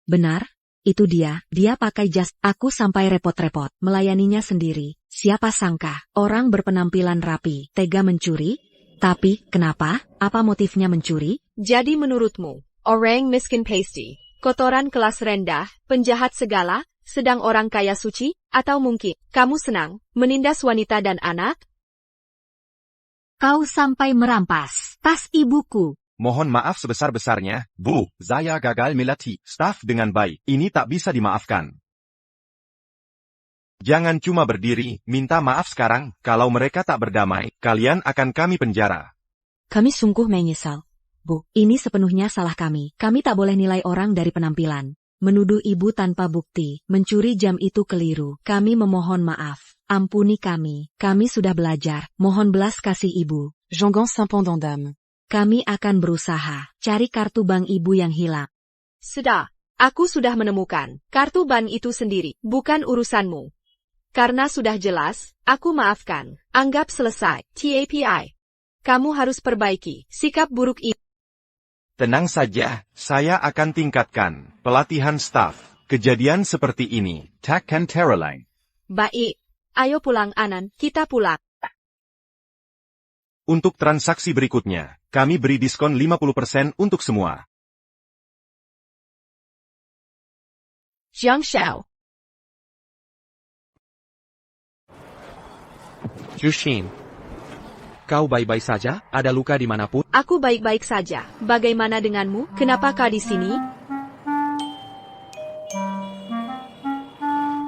Benar, itu dia pakai jas. Aku sampai repot-repot melayaninya sendiri. Siapa sangka, orang berpenampilan rapi, tega mencuri? Tapi, kenapa? Apa motifnya mencuri? Jadi menurutmu, orang miskin pasty, kotoran kelas rendah, penjahat segala, sedang orang kaya suci? Atau mungkin, kamu senang menindas wanita dan anak? Kau sampai merampas tas ibuku. Mohon maaf sebesar-besarnya, Bu. Saya gagal melatih. Staf dengan baik, ini tak bisa dimaafkan. Jangan cuma berdiri, minta maaf sekarang. Kalau mereka tak berdamai, kalian akan kami penjara. Kami sungguh menyesal. Bu, ini sepenuhnya salah kami. Kami tak boleh nilai orang dari penampilan. Menuduh ibu tanpa bukti, mencuri jam itu keliru. Kami memohon maaf. Ampuni kami. Kami sudah belajar. Mohon belas kasih ibu. Jongan Saint-Pendant d'âme. Kami akan berusaha cari kartu bank ibu yang hilang. Sudah, aku sudah menemukan kartu bank itu sendiri, bukan urusanmu. Karena sudah jelas, aku maafkan. Anggap selesai. TAPI. Kamu harus perbaiki sikap buruk ini. Tenang saja, saya akan tingkatkan pelatihan staf. Kejadian seperti ini takkan terulang. Baik. Ayo pulang Anan, kita pulang. Untuk transaksi berikutnya, kami beri diskon 50% untuk semua. Jiang Xiao. Jushin. Kau baik-baik saja? Ada luka dimanapun? Aku baik-baik saja. Bagaimana denganmu? Kenapa kau di sini?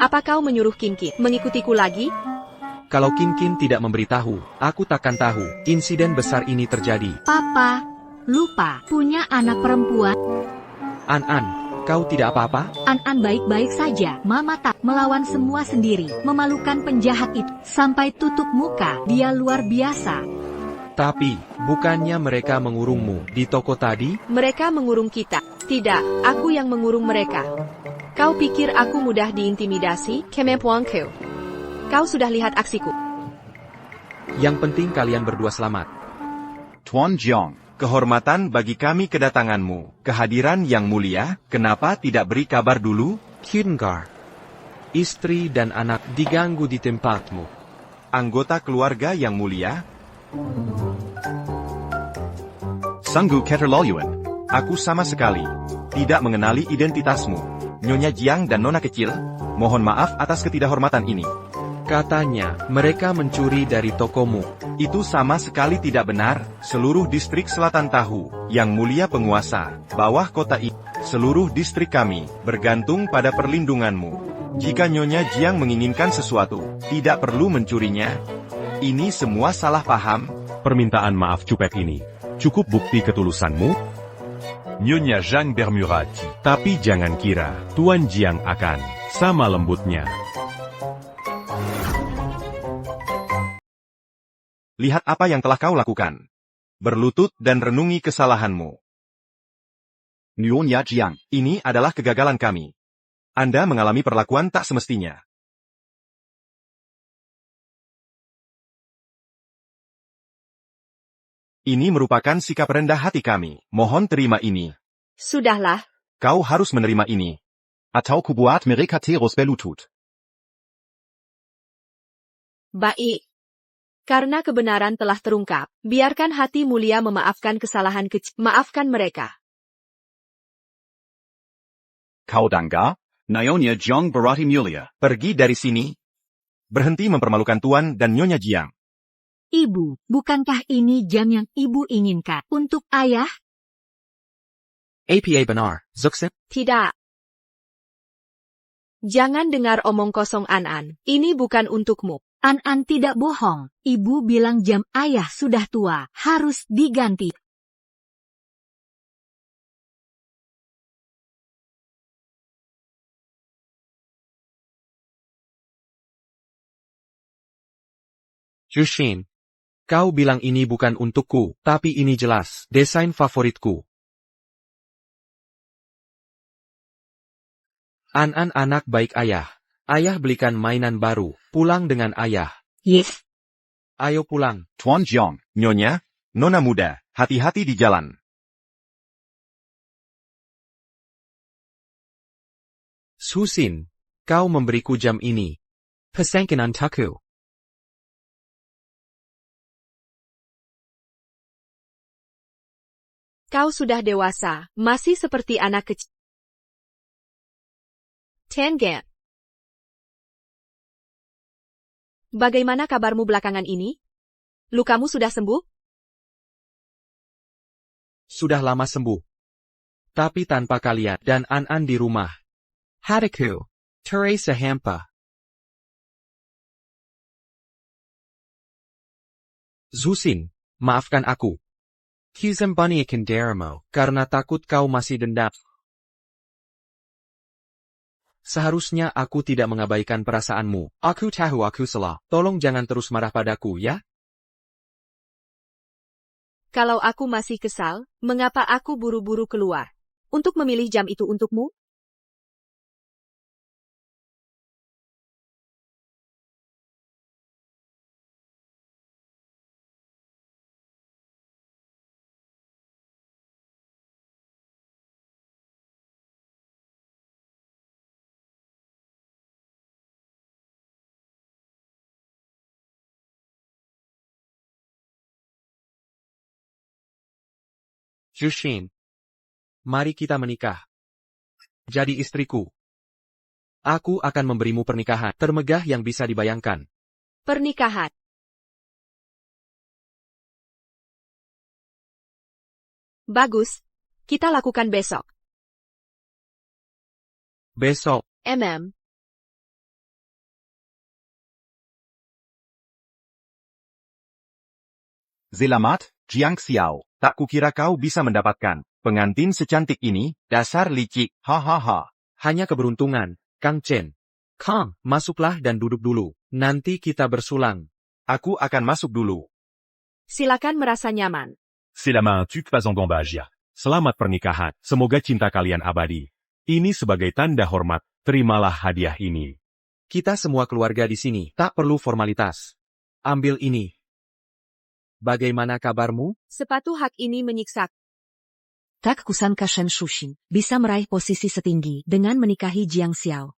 Apa kau menyuruh Kinkin mengikutiku lagi? Kalau Kinkin tidak memberitahu, aku takkan tahu insiden besar ini terjadi. Papa, lupa, punya anak perempuan. An, kau tidak apa-apa? An baik-baik saja. Mama tak melawan semua sendiri. Memalukan penjahat itu. Sampai tutup muka. Dia luar biasa. Tapi, bukannya mereka mengurungmu di toko tadi? Mereka mengurung kita. Tidak, aku yang mengurung mereka. Kau pikir aku mudah diintimidasi? Kemampuanku. Kau sudah lihat aksiku. Yang penting kalian berdua selamat. Tuan Jiang. Kehormatan bagi kami kedatanganmu. Kehadiran yang mulia, kenapa tidak beri kabar dulu? Kudengar. Istri dan anak diganggu di tempatmu. Anggota keluarga yang mulia, Sungguh keterlaluan. aku sama sekali tidak mengenali identitasmu. Nyonya Jiang dan Nona kecil, mohon maaf atas ketidakhormatan ini. Katanya, mereka mencuri dari tokomu. Itu sama sekali tidak benar. Seluruh distrik selatan tahu, yang mulia penguasa, bawah kota ini, seluruh distrik kami, bergantung pada perlindunganmu. Jika Nyonya Jiang menginginkan sesuatu, tidak perlu mencurinya. Ini semua salah paham. Permintaan maaf cupet ini. Cukup bukti ketulusanmu? Nyonya Zhang Bermurati. Tapi jangan kira, Tuan Jiang akan sama lembutnya. Lihat apa yang telah kau lakukan. Berlutut dan renungi kesalahanmu. Nyonya Jiang. Ini adalah kegagalan kami. Anda mengalami perlakuan tak semestinya. Ini merupakan sikap rendah hati kami. Mohon terima ini. Sudahlah. Kau harus menerima ini. Atau kubuat mereka terus berlutut. Baik. Karena kebenaran telah terungkap, biarkan hati mulia memaafkan kesalahan kecil. Maafkan mereka. Kau dangga? Nyonya Jiang berarti mulia. Pergi dari sini. Berhenti mempermalukan Tuan dan Nyonya Jiang. Ibu, bukankah ini jam yang ibu inginkan untuk ayah? APA benar, Zuxip. Tidak. Jangan dengar omong kosong An. Ini bukan untukmu. An tidak bohong. Ibu bilang jam ayah sudah tua, harus diganti. Jushin. Kau bilang ini bukan untukku, tapi ini jelas desain favoritku. An anak baik ayah. Ayah belikan mainan baru. Pulang dengan ayah. Yes. Ayo pulang. Tuan Jiang. Nyonya, Nona muda, hati-hati di jalan. Susin, kau memberiku jam ini. Pesangkinan taku. Kau sudah dewasa, masih seperti anak kecil. Tengen. Bagaimana kabarmu belakangan ini? Lukamu sudah sembuh? Sudah lama sembuh. Tapi tanpa kalian dan An di rumah. Hatiku. Teresa hampa. Zusin, maafkan aku. Kizambani akan deramu, karena takut kau masih dendam. Seharusnya aku tidak mengabaikan perasaanmu. Aku tahu aku salah. Tolong jangan terus marah padaku, ya? Kalau aku masih kesal, mengapa aku buru-buru keluar? Untuk memilih jam itu untukmu? Jushin. Mari kita menikah. Jadi istriku. Aku akan memberimu pernikahan termegah yang bisa dibayangkan. Pernikahan. Bagus. Kita lakukan besok. Besok. Selamat, Jiang Xiao. Tak kukira kau bisa mendapatkan pengantin secantik ini, dasar licik, hahaha. Hanya keberuntungan, Kang Chen. Kang, masuklah dan duduk dulu. Nanti kita bersulang. Aku akan masuk dulu. Silakan merasa nyaman. C'est la main tu pas en Gambajia. Selamat pernikahan. Semoga cinta kalian abadi. Ini sebagai tanda hormat. Terimalah hadiah ini. Kita semua keluarga di sini. Tak perlu formalitas. Ambil ini. Bagaimana kabarmu? Sepatu hak ini menyiksa. Tak kusangka Shen Shushin bisa meraih posisi setinggi dengan menikahi Jiang Xiao.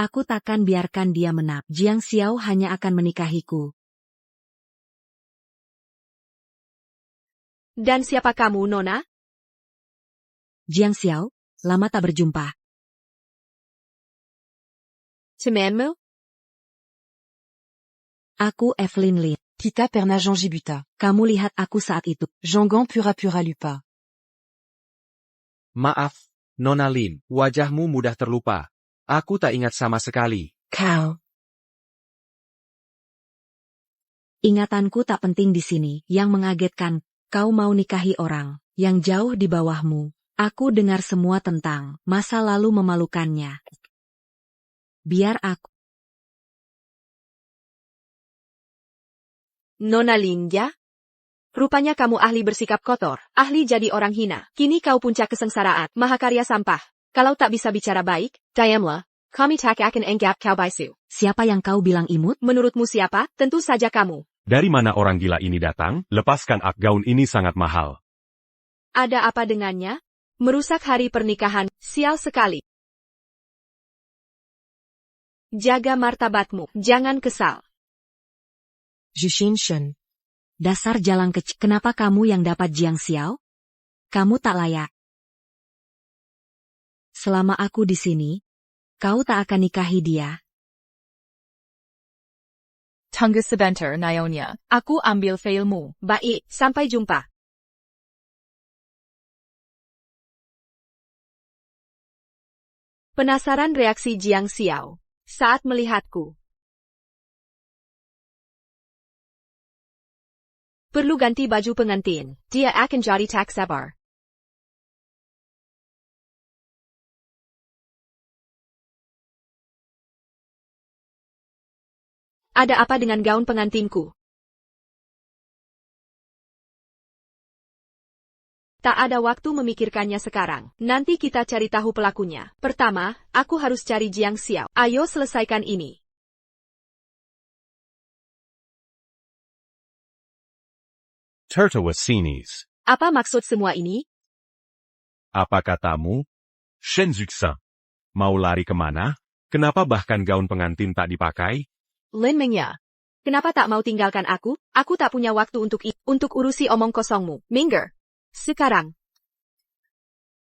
Aku takkan biarkan dia menang. Jiang Xiao hanya akan menikahiku. Dan siapa kamu, Nona? Jiang Xiao, lama tak berjumpa. Temanmu? Aku Evelyn Lin. Kita pernah Jean Gibuta. Kamu lihat aku saat itu. Jangan pura-pura lupa. Maaf, Nona Lin. Wajahmu mudah terlupa. Aku tak ingat sama sekali. Kau. Ingatanku tak penting di sini. Yang mengagetkan, kau mau nikahi orang yang jauh di bawahmu. Aku dengar semua tentang masa lalu memalukannya. Biar aku. Nona Linja? Rupanya kamu ahli bersikap kotor, ahli jadi orang hina. Kini kau puncak kesengsaraan, mahakarya sampah. Kalau tak bisa bicara baik, diamlah. Kami tak akan anggap kau baisu. Siapa yang kau bilang imut? Menurutmu siapa? Tentu saja kamu. Dari mana orang gila ini datang? Lepaskan gaun ini sangat mahal. Ada apa dengannya? Merusak hari pernikahan, sial sekali. Jaga martabatmu, jangan kesal. Jushin Shen. Dasar jalang kecil. Kenapa kamu yang dapat Jiang Xiao? Kamu tak layak. Selama aku di sini, kau tak akan nikahi dia. Tunggu sebentar, Nyonya. Aku ambil filemu. Baik, sampai jumpa. Penasaran reaksi Jiang Xiao saat melihatku. Perlu ganti baju pengantin. Dia akan jadi tak sabar. Ada apa dengan gaun pengantinku? Tak ada waktu memikirkannya sekarang. Nanti kita cari tahu pelakunya. Pertama, aku harus cari Jiang Xiao. Ayo selesaikan ini. Tertawasinis. Apa maksud semua ini? Apa katamu? Shen Zuxan. Mau lari kemana? Kenapa bahkan gaun pengantin tak dipakai? Lin Mingya. Kenapa tak mau tinggalkan aku? Aku tak punya waktu untuk urusi omong kosongmu. Minger. Sekarang.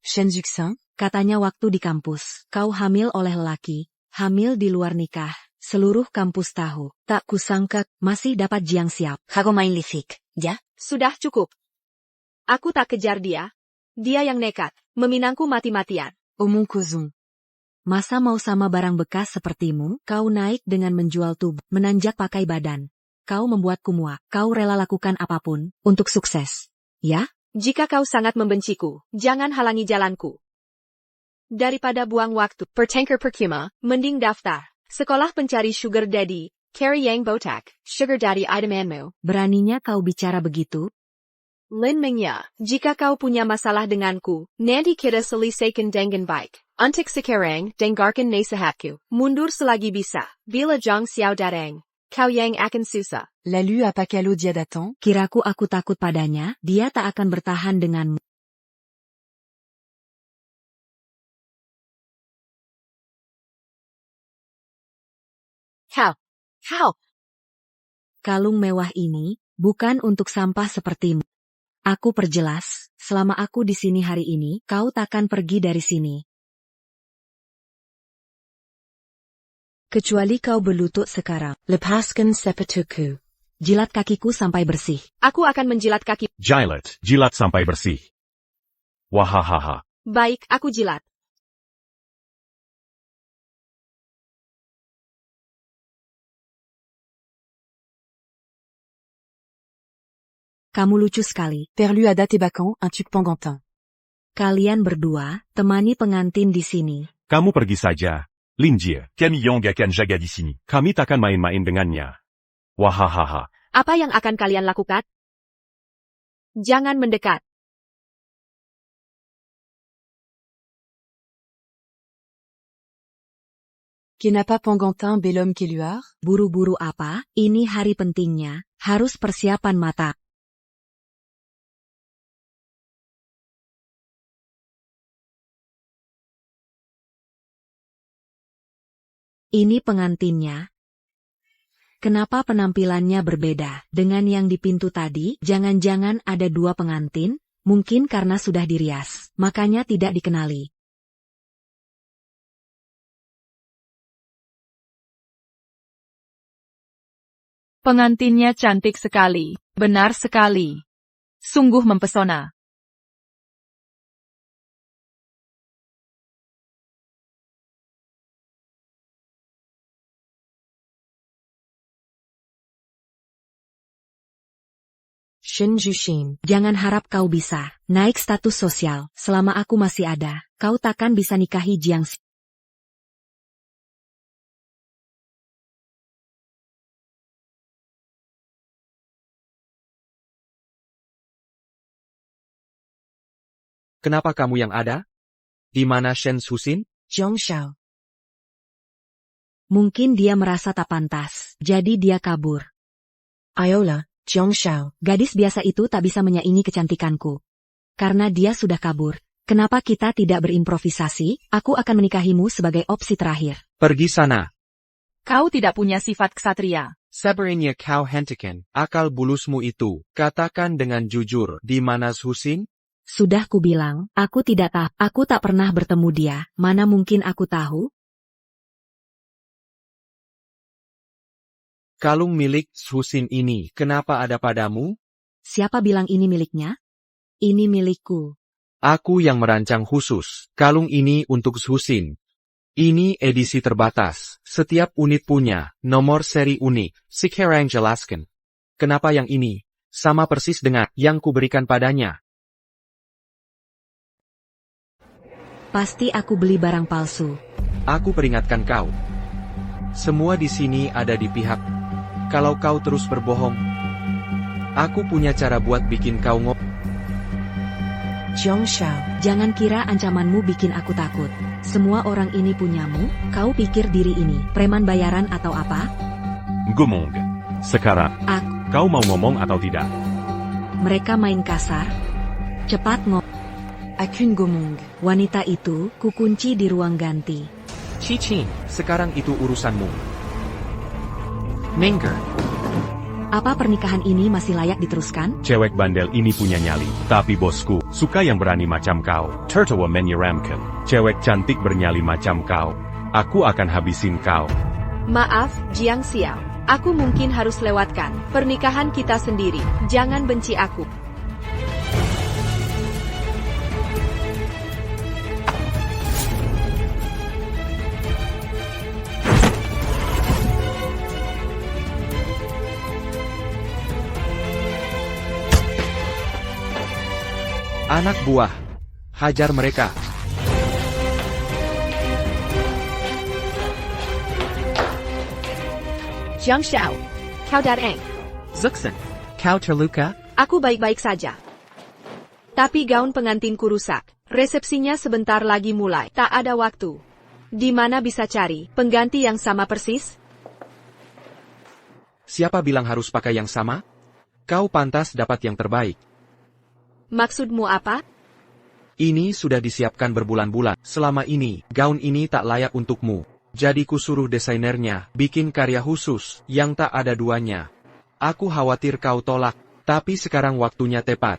Shen Zuxan. Katanya waktu di kampus. Kau hamil oleh lelaki. Hamil di luar nikah. Seluruh kampus tahu. Tak kusangka masih dapat Jiang Xiao. Aku main lifik. Ya? Sudah cukup. Aku tak kejar dia. Dia yang nekat. Meminangku mati-matian. Omong kosong. Masa mau sama barang bekas sepertimu? Kau naik dengan menjual tubuh. Menanjak pakai badan. Kau membuatku muak. Kau rela lakukan apapun untuk sukses. Ya? Jika kau sangat membenciku, jangan halangi jalanku. Daripada buang waktu, pertanker percuma, mending daftar. Sekolah pencari sugar daddy, Carrie Yang Botak, sugar daddy idamanmu. Beraninya kau bicara begitu? Lin Mingya, jika kau punya masalah denganku, nanti kita selesaikan dengan baik. Untuk sekarang, dengarkan nasihatku. Mundur selagi bisa. Bila Jiang Xiao datang, kau yang akan susah. Lalu apa kalau dia datang? Kiraku aku takut padanya, dia tak akan bertahan denganmu. How? Kalung mewah ini, Bukan untuk sampah sepertimu. Aku perjelas, selama aku di sini hari ini, kau takkan pergi dari sini. Kecuali kau berlutut sekarang. Lepaskan sepatuku. Jilat kakiku sampai bersih. Aku akan menjilat kaki. Jilat sampai bersih. Wahahaha. Baik, aku jilat. Kamu lucu sekali. Perlu ada tebakan, un truc pengantin. Kalian berdua, temani pengantin di sini. Kamu pergi saja. Linjie, kami yang akan jaga di sini. Kami takkan main-main dengannya. Wahahaha. Apa yang akan kalian lakukan? Jangan mendekat. Qui n'a pas pengantin, bel homme Keluar? Buru-buru apa? Ini hari pentingnya, harus persiapan mata. Ini pengantinnya. Kenapa penampilannya berbeda dengan yang di pintu tadi? Jangan-jangan ada dua pengantin, mungkin karena sudah dirias, makanya tidak dikenali. Pengantinnya cantik sekali, benar sekali. Sungguh mempesona. Shen Jushin. Jangan harap kau bisa naik status sosial. Selama aku masih ada, kau takkan bisa nikahi Jiangxi. Kenapa kamu yang ada? Di mana Shen Xuxin? Jiang Shao. Mungkin dia merasa tak pantas, jadi dia kabur. Ayolah, Jiang Shao. Gadis biasa itu tak bisa menyaingi kecantikanku. Karena dia sudah kabur. Kenapa kita tidak berimprovisasi? Aku akan menikahimu sebagai opsi terakhir. Pergi sana. Kau tidak punya sifat ksatria. Sebenarnya kau hentikan akal bulusmu itu. Katakan dengan jujur, di mana Xuxin? Sudah kubilang, aku tidak tahu. Aku tak pernah bertemu dia. Mana mungkin aku tahu? Kalung milik Xuxin ini, kenapa ada padamu? Siapa bilang ini miliknya? Ini milikku. Aku yang merancang khusus. Kalung ini untuk Xuxin. Ini edisi terbatas. Setiap unit punya nomor seri unik. Sekarang jelaskan. Kenapa yang ini sama persis dengan yang kuberikan padanya? Pasti aku beli barang palsu. Aku peringatkan kau. Semua di sini ada di pihak. Kalau kau terus berbohong, aku punya cara buat bikin kau Jiang Shao. Jangan kira ancamanmu bikin aku takut. Semua orang ini punyamu, kau pikir diri ini preman bayaran atau apa? Ngomong. Sekarang, kau mau ngomong atau tidak? Mereka main kasar. Cepat Akun Gomong. Wanita itu kukunci di ruang ganti. Cicing, sekarang itu urusanmu. Menger. Apa pernikahan ini masih layak diteruskan? Cewek bandel ini punya nyali. Tapi bosku, suka yang berani macam kau. Tertawa menyeramkan. Cewek cantik bernyali macam kau. Aku akan habisin kau. Maaf, Jiang Xiao. Aku mungkin harus lewatkan pernikahan kita sendiri. Jangan benci aku. Anak buah. Hajar mereka. Jiang Shao. Kau dareng. Zuxin. Kau terluka? Aku baik-baik saja. Tapi gaun pengantinku rusak. Resepsinya sebentar lagi mulai. Tak ada waktu. Di mana bisa cari pengganti yang sama persis? Siapa bilang harus pakai yang sama? Kau pantas dapat yang terbaik. Maksudmu apa? Ini sudah disiapkan berbulan-bulan. Selama ini, gaun ini tak layak untukmu. Jadi kusuruh desainernya bikin karya khusus yang tak ada duanya. Aku khawatir kau tolak, tapi sekarang waktunya tepat.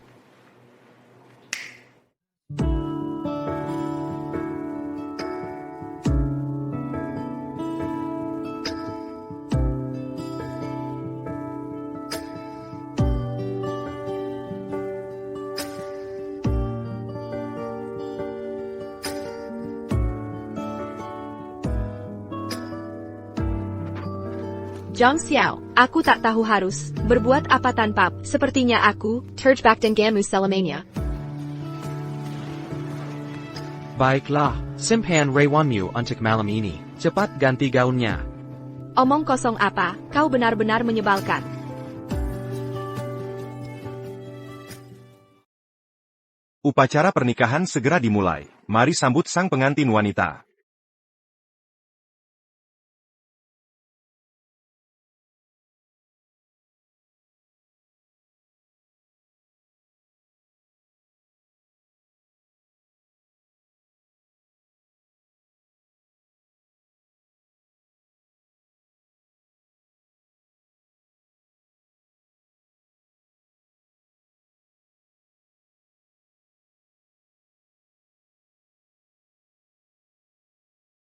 Zhang Xiao, aku tak tahu harus berbuat apa tanpa, sepertinya aku terjebak denganmu selamanya. Baiklah, simpan rayuanmu untuk malam ini. Cepat ganti gaunnya. Omong kosong apa, kau benar-benar menyebalkan. Upacara pernikahan segera dimulai. Mari sambut sang pengantin wanita.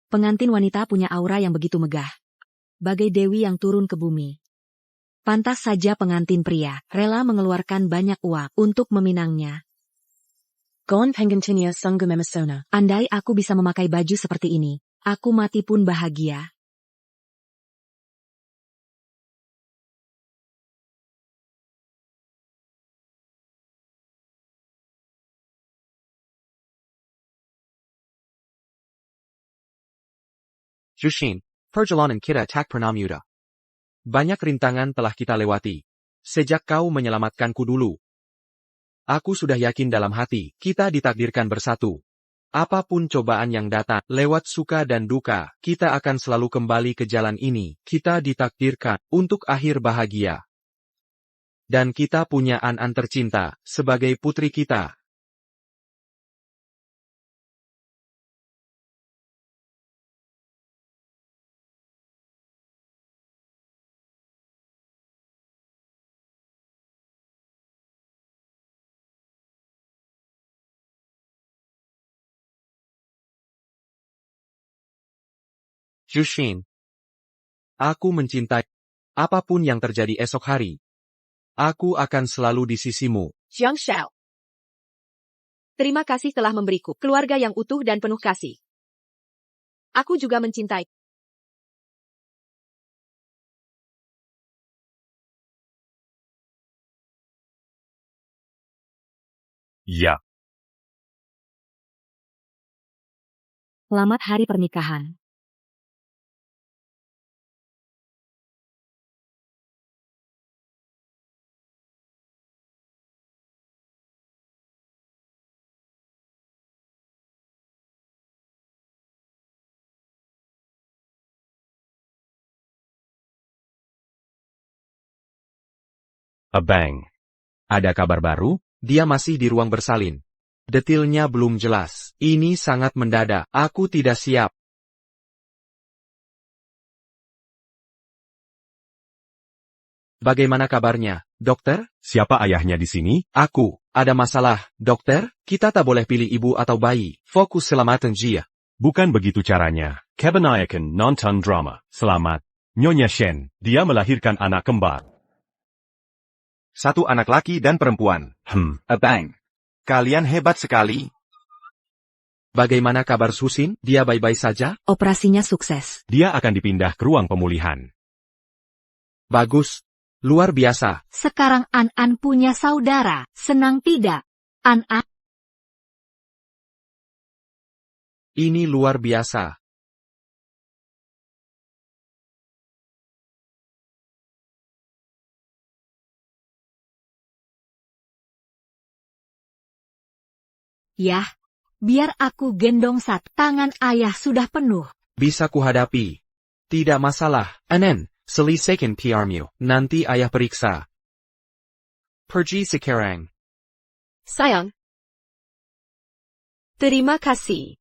Pengantin wanita punya aura yang begitu megah. Bagai dewi yang turun ke bumi. Pantas saja pengantin pria rela mengeluarkan banyak uang untuk meminangnya. Gon Pengantinia Sungguh Memesona. Andai aku bisa memakai baju seperti ini, aku mati pun bahagia. Jushin, perjalanan kita tak pernah mudah. Banyak rintangan telah kita lewati. Sejak kau menyelamatkanku dulu. Aku sudah yakin dalam hati, kita ditakdirkan bersatu. Apapun cobaan yang datang, lewat suka dan duka, kita akan selalu kembali ke jalan ini. Kita ditakdirkan untuk akhir bahagia. Dan kita punya An-An tercinta, sebagai putri kita. Jushin. Aku mencintai. Apapun yang terjadi esok hari. Aku akan selalu di sisimu. Zhang Xiao. Terima kasih telah memberiku keluarga yang utuh dan penuh kasih. Aku juga mencintai. Ya. Selamat hari pernikahan. Abang. Ada kabar baru? Dia masih di ruang bersalin. Detailnya belum jelas. Ini sangat mendadak. Aku tidak siap. Bagaimana kabarnya, dokter? Siapa ayahnya di sini? Aku. Ada masalah, dokter? Kita tak boleh pilih ibu atau bayi. Fokus selamatan dia. Bukan begitu caranya. Kebanyakan nonton drama. Selamat. Nyonya Shen, dia melahirkan anak kembar. Satu anak laki dan perempuan. Abang. Kalian hebat sekali. Bagaimana kabar Susin? Dia baik-baik saja? Operasinya sukses. Dia akan dipindah ke ruang pemulihan. Bagus. Luar biasa. Sekarang An-An punya saudara. Senang tidak? An-An. Ini luar biasa. Yah, biar aku gendong tangan ayah sudah penuh. Bisa kuhadapi. Tidak masalah. Anen, selesaikan PR-mu. Nanti ayah periksa. Pergi sekarang. Sayang. Terima kasih.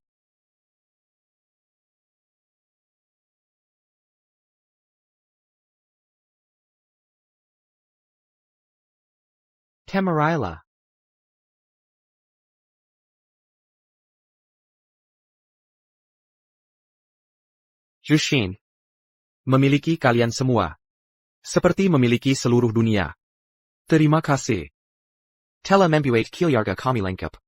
Tamarila. Jushin. Memiliki kalian semua. Seperti memiliki seluruh dunia. Terima kasih. Telah membuat keluarga kami lengkap.